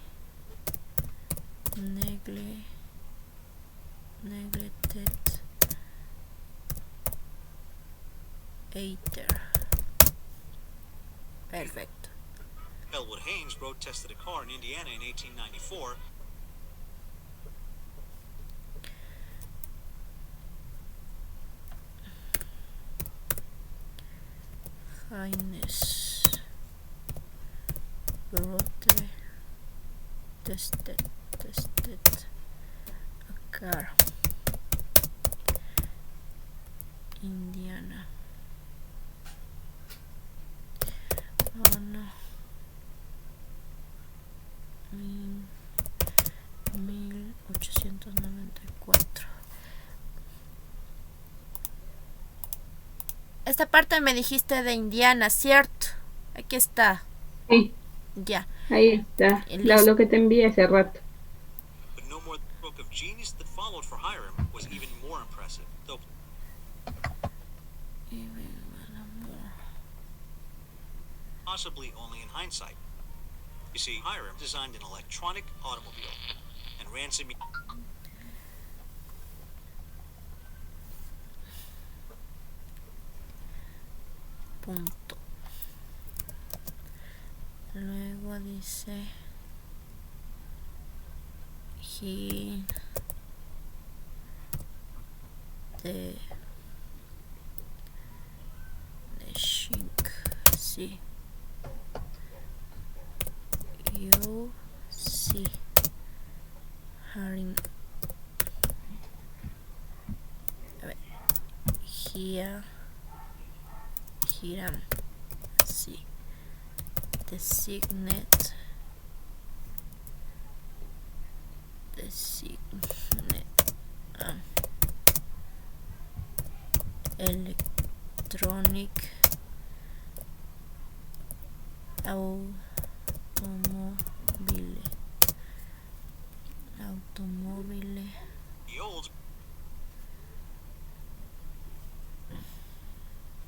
neglected either. Perfecto. Elwood Haynes road tested a car in Indiana in 1894. Haynes road tested a car, Indiana. Oh no. En 1894. Esta parte me dijiste de Indiana, ¿cierto? Aquí está. Sí, Ya. ahí está. Lo que te envié hace rato. But no more stroke of genius that followed for Hiram was even more impressive, though possibly only in hindsight. You see, Hiram designed an electronic automobile, and Ransom punto. Luego dice he the shink, sí. You see Haring. A ver. Here Hiram, sí. Designate electronic automobile the old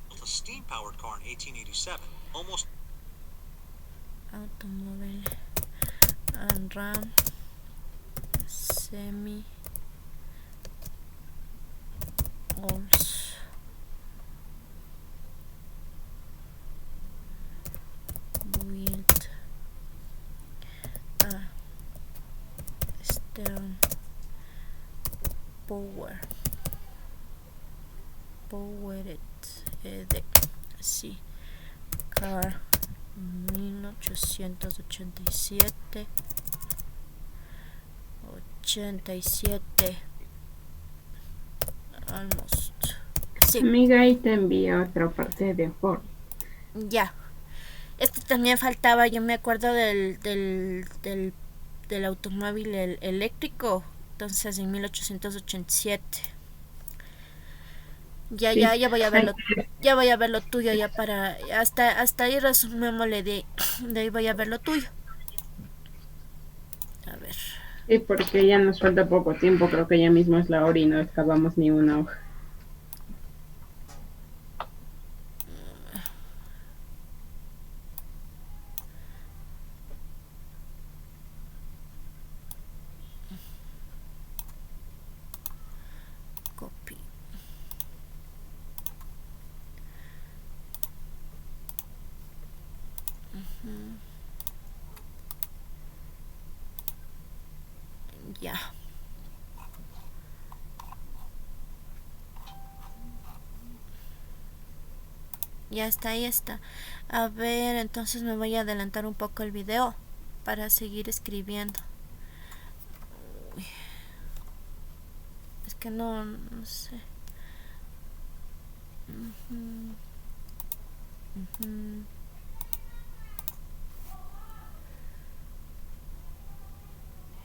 built a steam-powered car in 1887, almost automobile and ram semi also built a stern powered sí, car 1887 almost. Sí. Amiga, ahí te envía otra parte de Ford. Ya. Este también faltaba, yo me acuerdo del automóvil eléctrico, entonces en 1887. Ya, Sí. ya voy a verlo, ya voy a ver lo tuyo, ya para, hasta ahí resumémosle de ahí voy a ver lo tuyo. A ver. Sí, porque ya nos falta poco tiempo, creo que ya mismo es la hora y no acabamos ni una hoja. Copy. Ya. Ya está, ahí está. A ver, entonces me voy a adelantar un poco el video para seguir escribiendo. Uy. Es que no sé.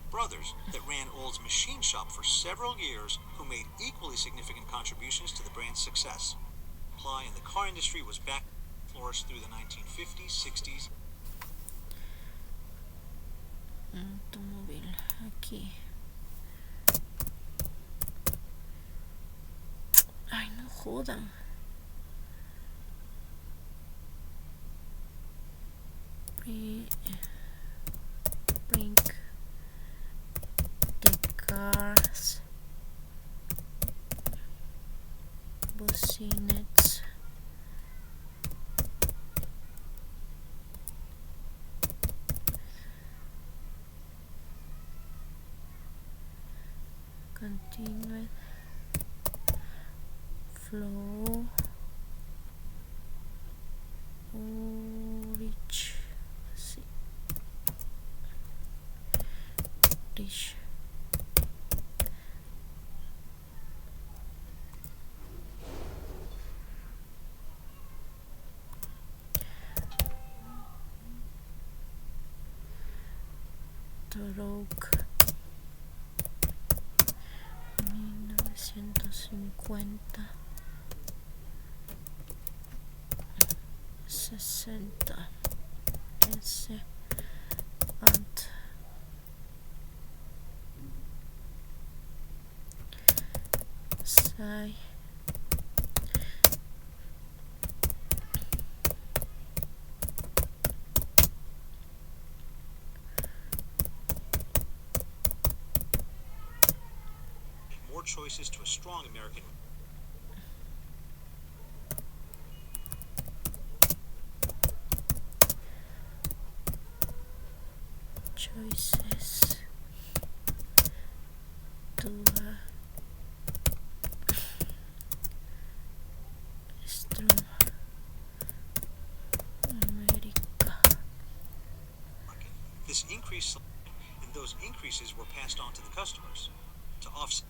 Brothers that ran Old's machine shop for several years who made equally significant contributions to the brand's success. Supply in the car industry was back flourished through the 1950s, 60s. Automóvil, aquí. Ay, no jodan. Bring the cars, business, continue, flow, rich, sí. Rich. Troc 1950 60 S and Sai More choices to a strong American. choices to strong America. This increase and those increases were passed on to the customers to offset.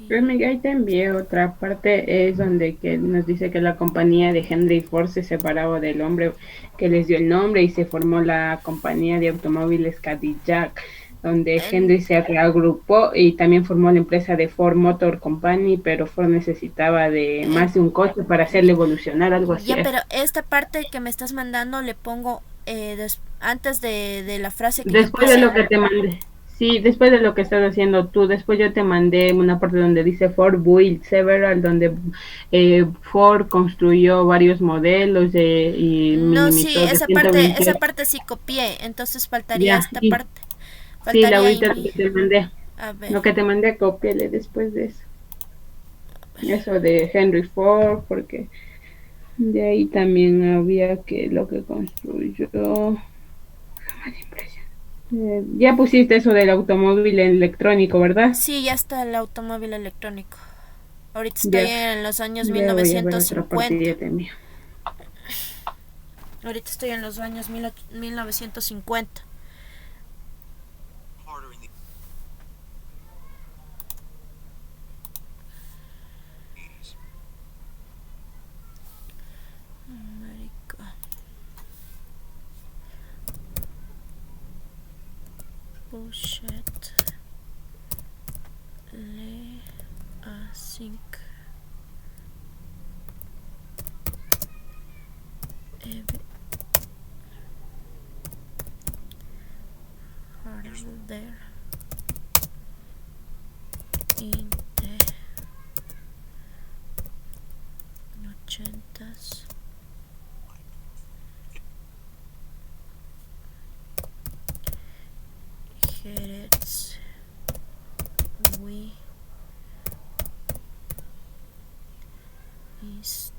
Pues Miguel, ahí te envié otra parte, es donde que nos dice que la compañía de Henry Ford se separó del hombre que les dio el nombre y se formó la compañía de automóviles Cadillac, donde Henry se reagrupó y también formó la empresa de Ford Motor Company, pero Ford necesitaba de más de un coche para hacerle evolucionar, algo así. Ya, pero esta parte que me estás mandando le pongo antes de la frase que Después yo de puse. lo que te mandé. Sí, después de lo que estás haciendo tú, después yo te mandé una parte donde dice Ford Built Several, donde Ford construyó varios modelos y No, sí, minimizó de esa 128. parte sí copié, entonces faltaría Ya, esta y parte. sí, Faltaría ahorita lo que te mandé, a ver, lo que te mandé, cópiale después de eso. Eso de Henry Ford, porque de ahí también había que lo que construyó. Ya pusiste eso del automóvil electrónico, ¿verdad? sí, ya está el automóvil electrónico. Ahorita estoy Ya, en los años ya voy a ver otra 1950. partida también. Ahorita estoy en los años 1950. Harder in the 80s. América. Bullshit. Le async. There in the 80s. Jerez, we is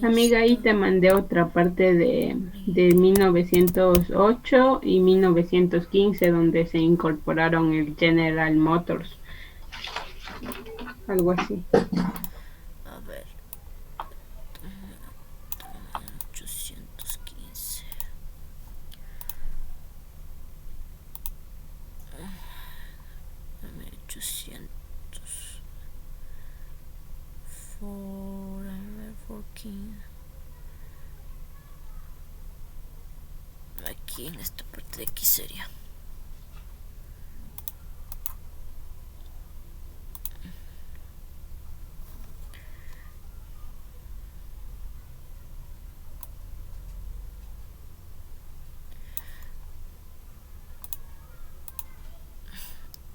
Amiga, ahí te mandé otra parte de 1908 y 1915 donde se incorporaron el General Motors, algo así. A ver. 815. Dame 800. For, a ver, 14. Aquí en esta parte de aquí sería.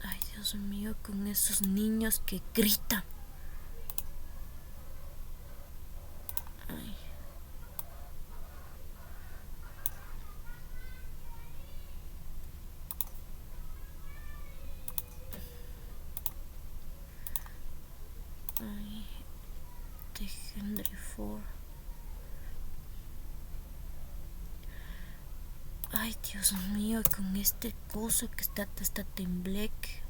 Ay, Dios mío, con esos niños que gritan. Ay. Ay, de Henry Ford. Ay, Dios mío, con este coso que está tembleque.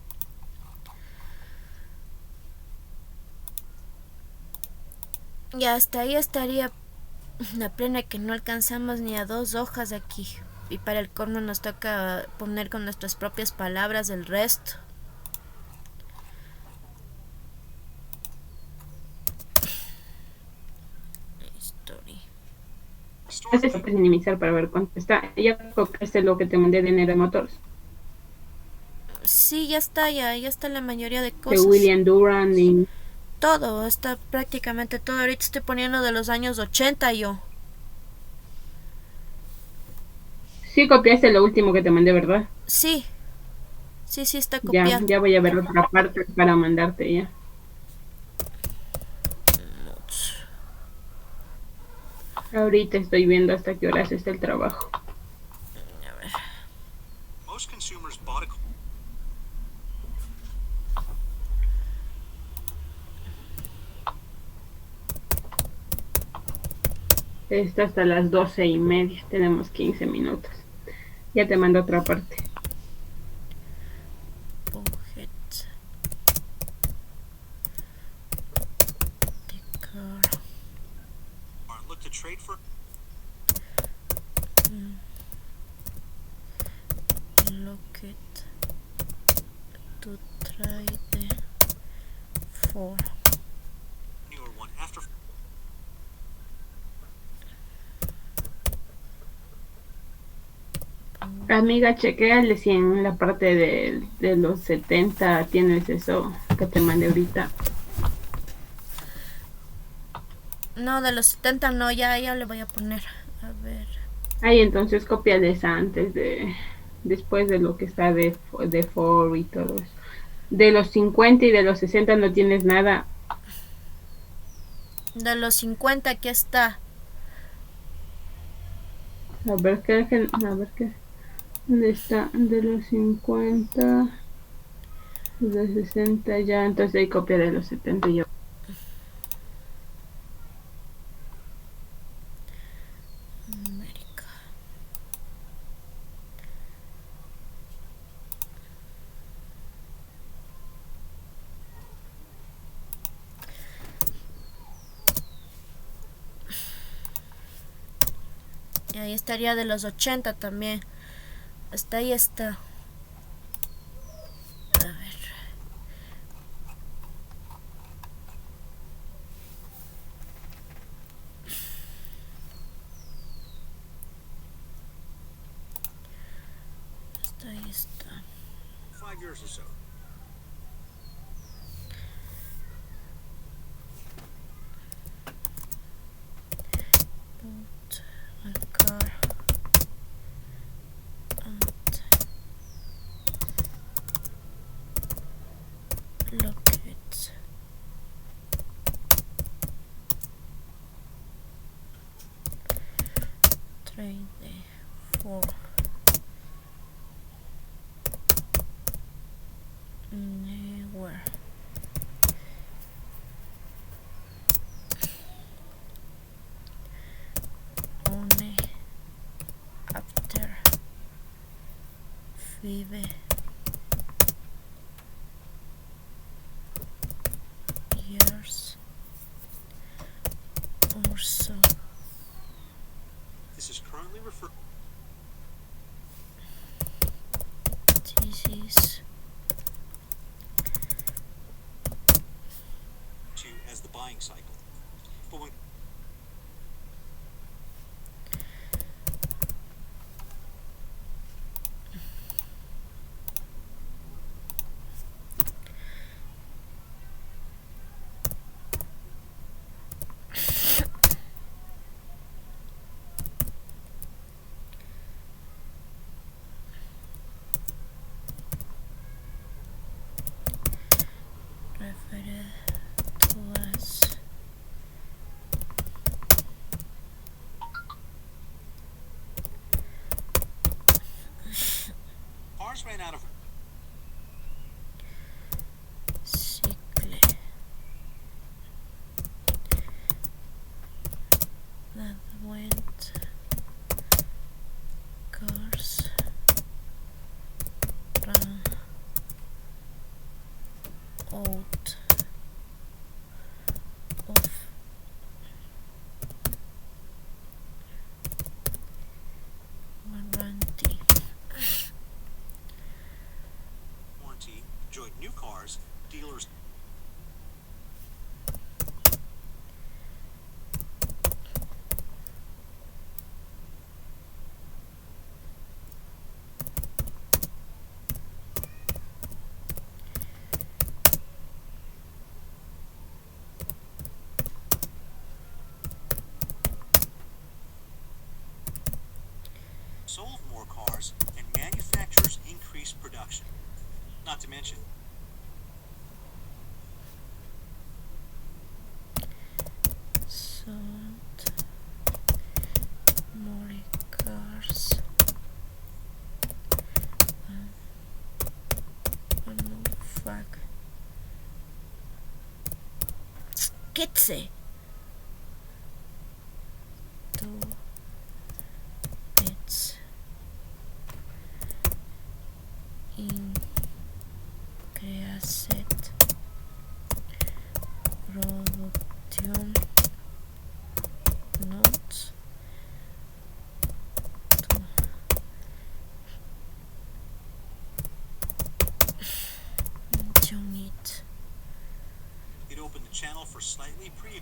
Ya hasta ahí estaría la plena que no alcanzamos ni a 2 hojas aquí. Y para el corno nos toca poner con nuestras propias palabras el resto. Story. Este se puede minimizar para ver cuánto está. Ya copiaste lo que te mandé de General Motors, Sí, ya está la mayoría de de cosas. William Durant y... Todo, está prácticamente todo. Ahorita estoy poniendo de los años 80 yo. Sí copiaste lo último que te mandé, ¿verdad? Sí, está Ya, copiado. ya voy a ver otra parte para mandarte ya. Ahorita estoy viendo hasta qué horas está el trabajo. Most consumers bought a Está hasta las 12:30. Tenemos 15 minutos. Ya te mando otra parte. Pocket. The car. look to trade for Locket. To try the 4. newer one after Amiga, chequeale si en la parte de los 70 tienes eso que te mandé ahorita. No, de los 70 no, ya le voy a poner. A ver. Ahí entonces cópiale esa después de lo que está de Ford y todo eso. De los 50 y de los 60 no tienes nada. De los 50 aquí está. A ver qué, ¿dónde está? De los 50, de los 60 ya, entonces hay copia de los 70 ya. América. Y ahí estaría de los 80 también. Hasta ahí está. A ver. Hasta ahí está. 5 years or so. Put a car at Locket. Trade the 4. Where? vive years or so. This is currently referred This is to as the buying cycle. But when referred to as cars ran out of cycle that went cars ran out of warranty. warranty, enjoyed new cars, dealers sold more cars and manufacturers increased production. Not to mention Sold more cars. Oh no, fuck. Kitse. To its increased production notes to it. it opened the channel for slightly pre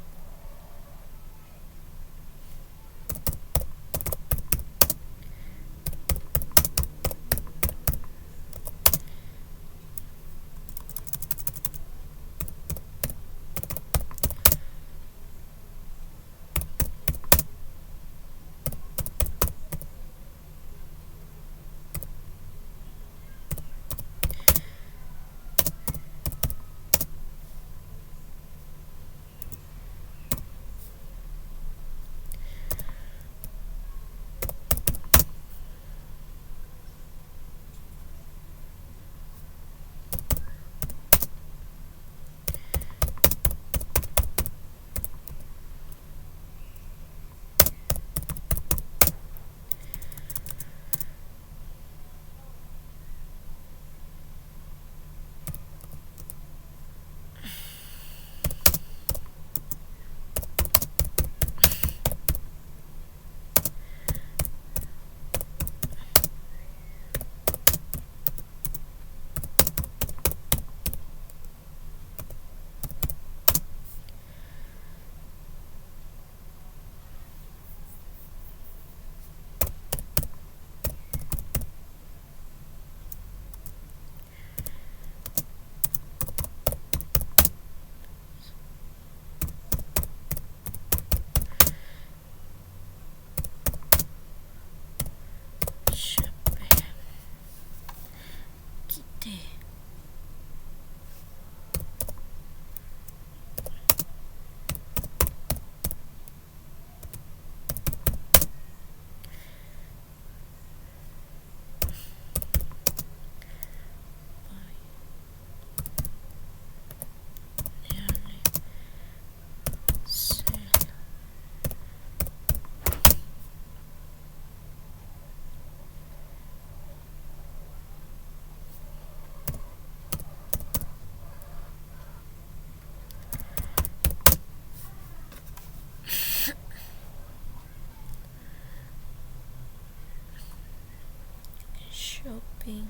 Fin.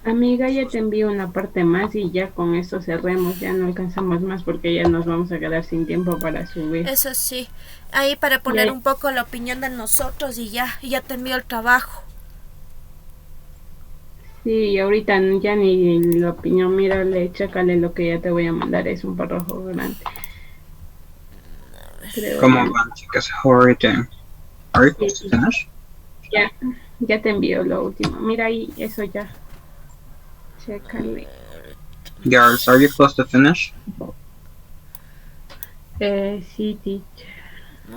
Amiga, ya te envío una parte más y ya con eso cerremos, ya no alcanzamos más porque ya nos vamos a quedar sin tiempo para subir. Eso sí, ahí para poner Ya. un poco la opinión de nosotros y ya te envío el trabajo. Sí, ahorita ya ni la opinión, mírale, chécale lo que ya te voy a mandar, es un párrafo grande. Creo ¿Cómo ya. van, chicas? How are you doing? Are you close to finish? Ya te envío lo último. Mira ahí, eso ya. Chécale. Girls, are you close to finish? Sí, teacher.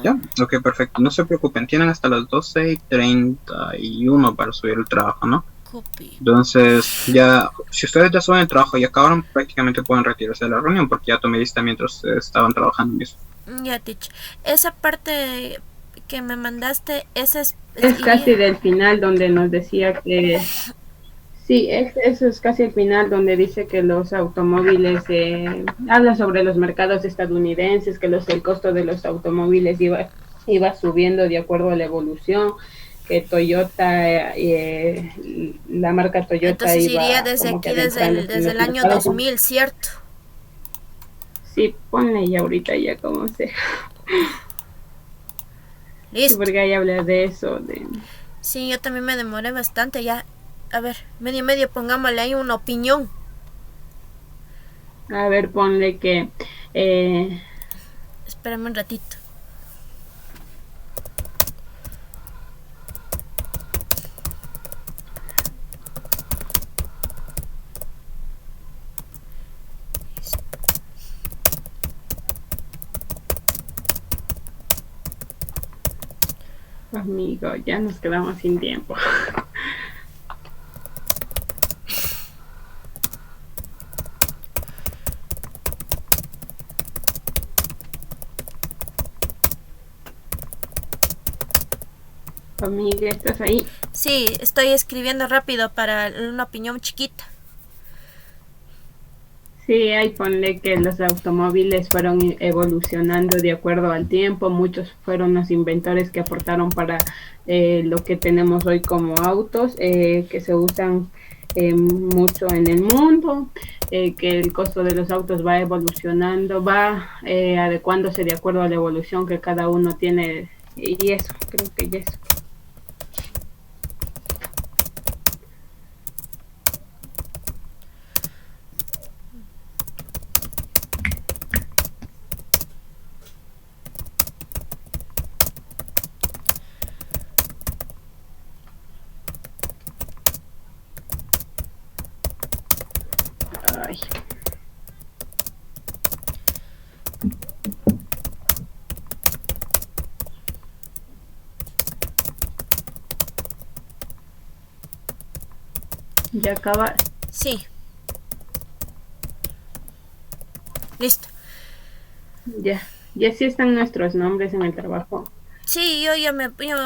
Ya, ok, perfecto. No se preocupen, tienen hasta las 12:31 para subir el trabajo, ¿no? Copy. Entonces, ya, si ustedes ya suben el trabajo y acabaron, prácticamente pueden retirarse de la reunión porque ya tomé lista mientras estaban trabajando en eso. Ya, teacher. Esa parte que me mandaste, esa es... Es casi del final donde nos decía que... Sí, eso es casi el final donde dice que los automóviles, habla sobre los mercados estadounidenses, que el costo de los automóviles iba subiendo de acuerdo a la evolución, que Toyota, la marca Toyota Entonces iba iría desde como que aquí, adentrándose en desde los el año mercados. 2000, ¿cierto? Sí, ponle ya ahorita ya como sea. Sí, Listo. porque ahí habla de eso, de... Sí, yo también me demoré bastante ya. A ver, medio, pongámosle ahí una opinión. A ver, ponle que... Espérame un ratito. amigo, ya nos quedamos sin tiempo. Amiga, ¿estás ahí? Sí, estoy escribiendo rápido para una opinión chiquita. Sí, ahí ponle que los automóviles fueron evolucionando de acuerdo al tiempo. Muchos fueron los inventores que aportaron para lo que tenemos hoy como autos, que se usan mucho en el mundo, que el costo de los autos va evolucionando, va adecuándose de acuerdo a la evolución que cada uno tiene. Y eso, creo que ya eso. Ay. Ya acaba. Sí. Listo. Ya. Ya sí están nuestros nombres en el trabajo. Sí, yo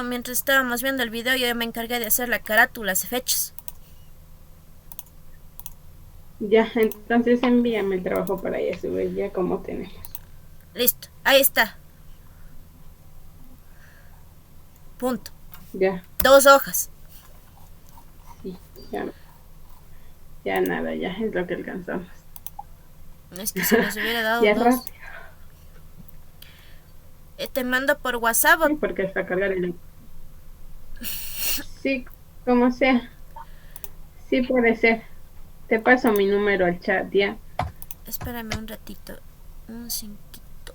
mientras estábamos viendo el video, yo me encargué de hacer la carátula, las fechas. Ya, entonces envíame el trabajo para ya subir, ya como tenemos. Listo, ahí está. Punto. Ya, 2 hojas. sí, ya. Ya nada, ya es lo que alcanzamos. Es que si nos hubiera dado Ya 2. rápido, Te mando por WhatsApp. sí, porque hasta cargar el... Sí, como sea. Sí puede ser. Te paso mi número al chat, ya. Espérame un ratito. Un cinquito.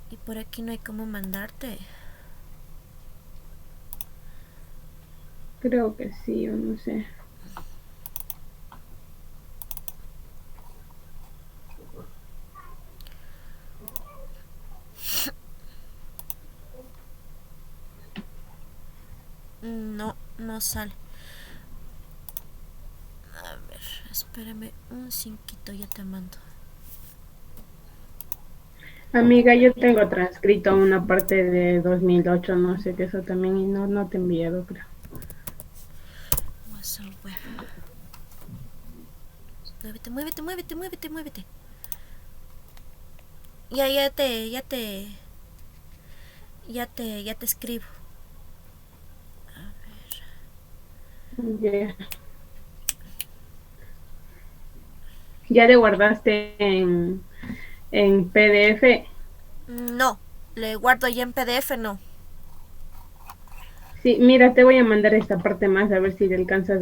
Y por aquí no hay cómo mandarte. Creo que sí, o no sé. no sale. A ver, espérame un cinquito, ya te mando. Amiga, yo tengo transcrito una parte de 2008, no sé qué eso también, y no te he enviado, creo. WhatsApp web. Muévete, muévete, muévete, muévete, muévete. Ya te escribo. A ver. Ya. ¿Ya le guardaste en PDF? No, le guardo ya en PDF, no. Sí, mira, te voy a mandar esta parte más a ver si le alcanzas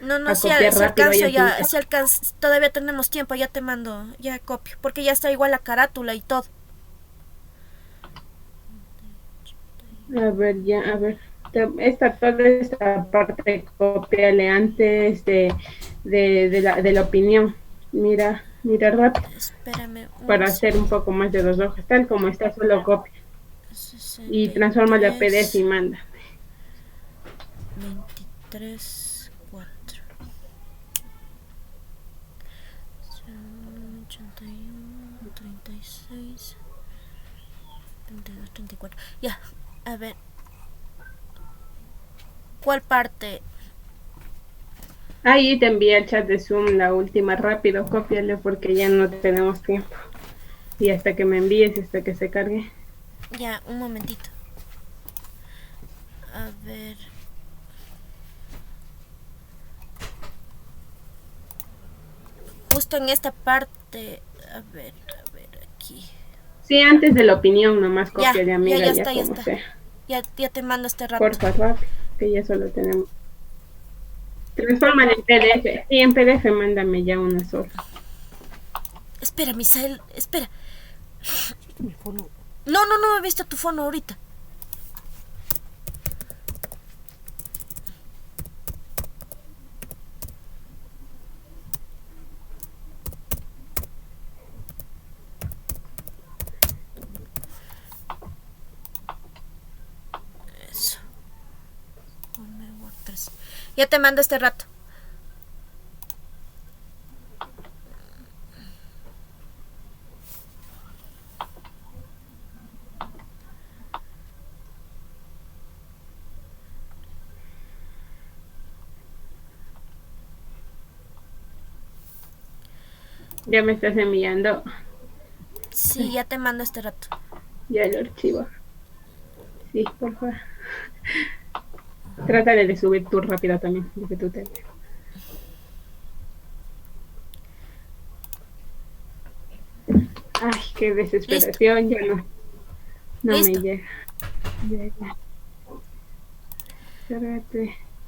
No, a si copiar rápido. alcanzo y ya, así. si alcanzo, todavía tenemos tiempo, ya te mando, ya copio, porque ya está igual la carátula y todo. A ver, ya, a ver. Toda esta parte, cópiale antes de la opinión. Mira rápido. Espérame. Para hacer un poco más de 2 hojas, tal como está, solo copia. Y 63, transforma la PDF y manda. 23, 4. 81, 36, 32, 34. Ya, a ver. ¿Cuál parte? Ahí te envía el chat de Zoom, la última, rápido, cópiale porque ya no tenemos tiempo. Y hasta que me envíes, hasta que se cargue. Ya, un momentito. A ver. Justo en esta parte. A ver, aquí. Sí, antes de la opinión, nomás Ya, copia de amiga, ya está, ya como está. sea. Ya te mando este rato. Porfa, rápido, que ya solo tenemos. Transforman en PDF. Sí, en PDF mándame ya una sola. Espera, Misael, espera. No he visto tu fono ahorita. Eso. Ya te mando este rato. Ya me estás enviando. Sí, ya te mando este rato. Ya el archivo. Sí, por favor. Trátale de subir tú rápido también, lo que tú te. Ay, qué desesperación, ya no Listo. me llega.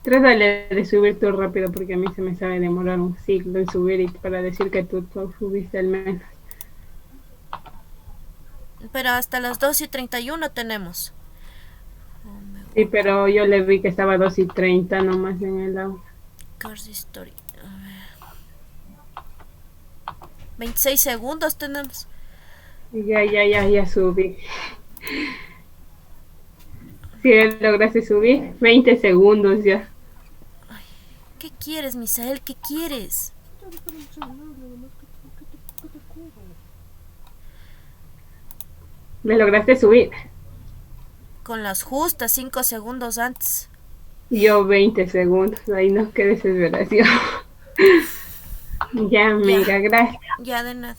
Trátale de subir tú rápido porque a mí se me sabe demorar un siglo en subir y para decir que tú subiste al menos. Pero hasta las 2:31 tenemos. Sí, pero yo le vi que estaba 2:30 nomás en el aula. Cars Story. A ver. 26 segundos tenemos. Ya subí. Si lograste subir, 20 segundos ya. ¿Qué quieres, Misael? ¿Qué quieres? ¿Me lograste subir? Con las justas, 5 segundos antes. Yo 20 segundos. Ay, no, qué desesperación. Ya, amiga, gracias. Ya de nada.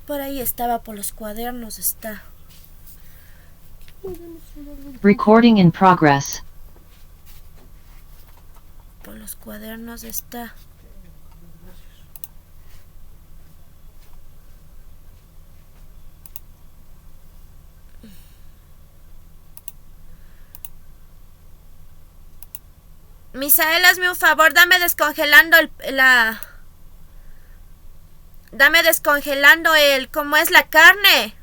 Por ahí estaba, por los cuadernos está. Recording in progress. Por los cuadernos está. Misael, hazme un favor, dame descongelando Dame descongelando ¿cómo es la carne?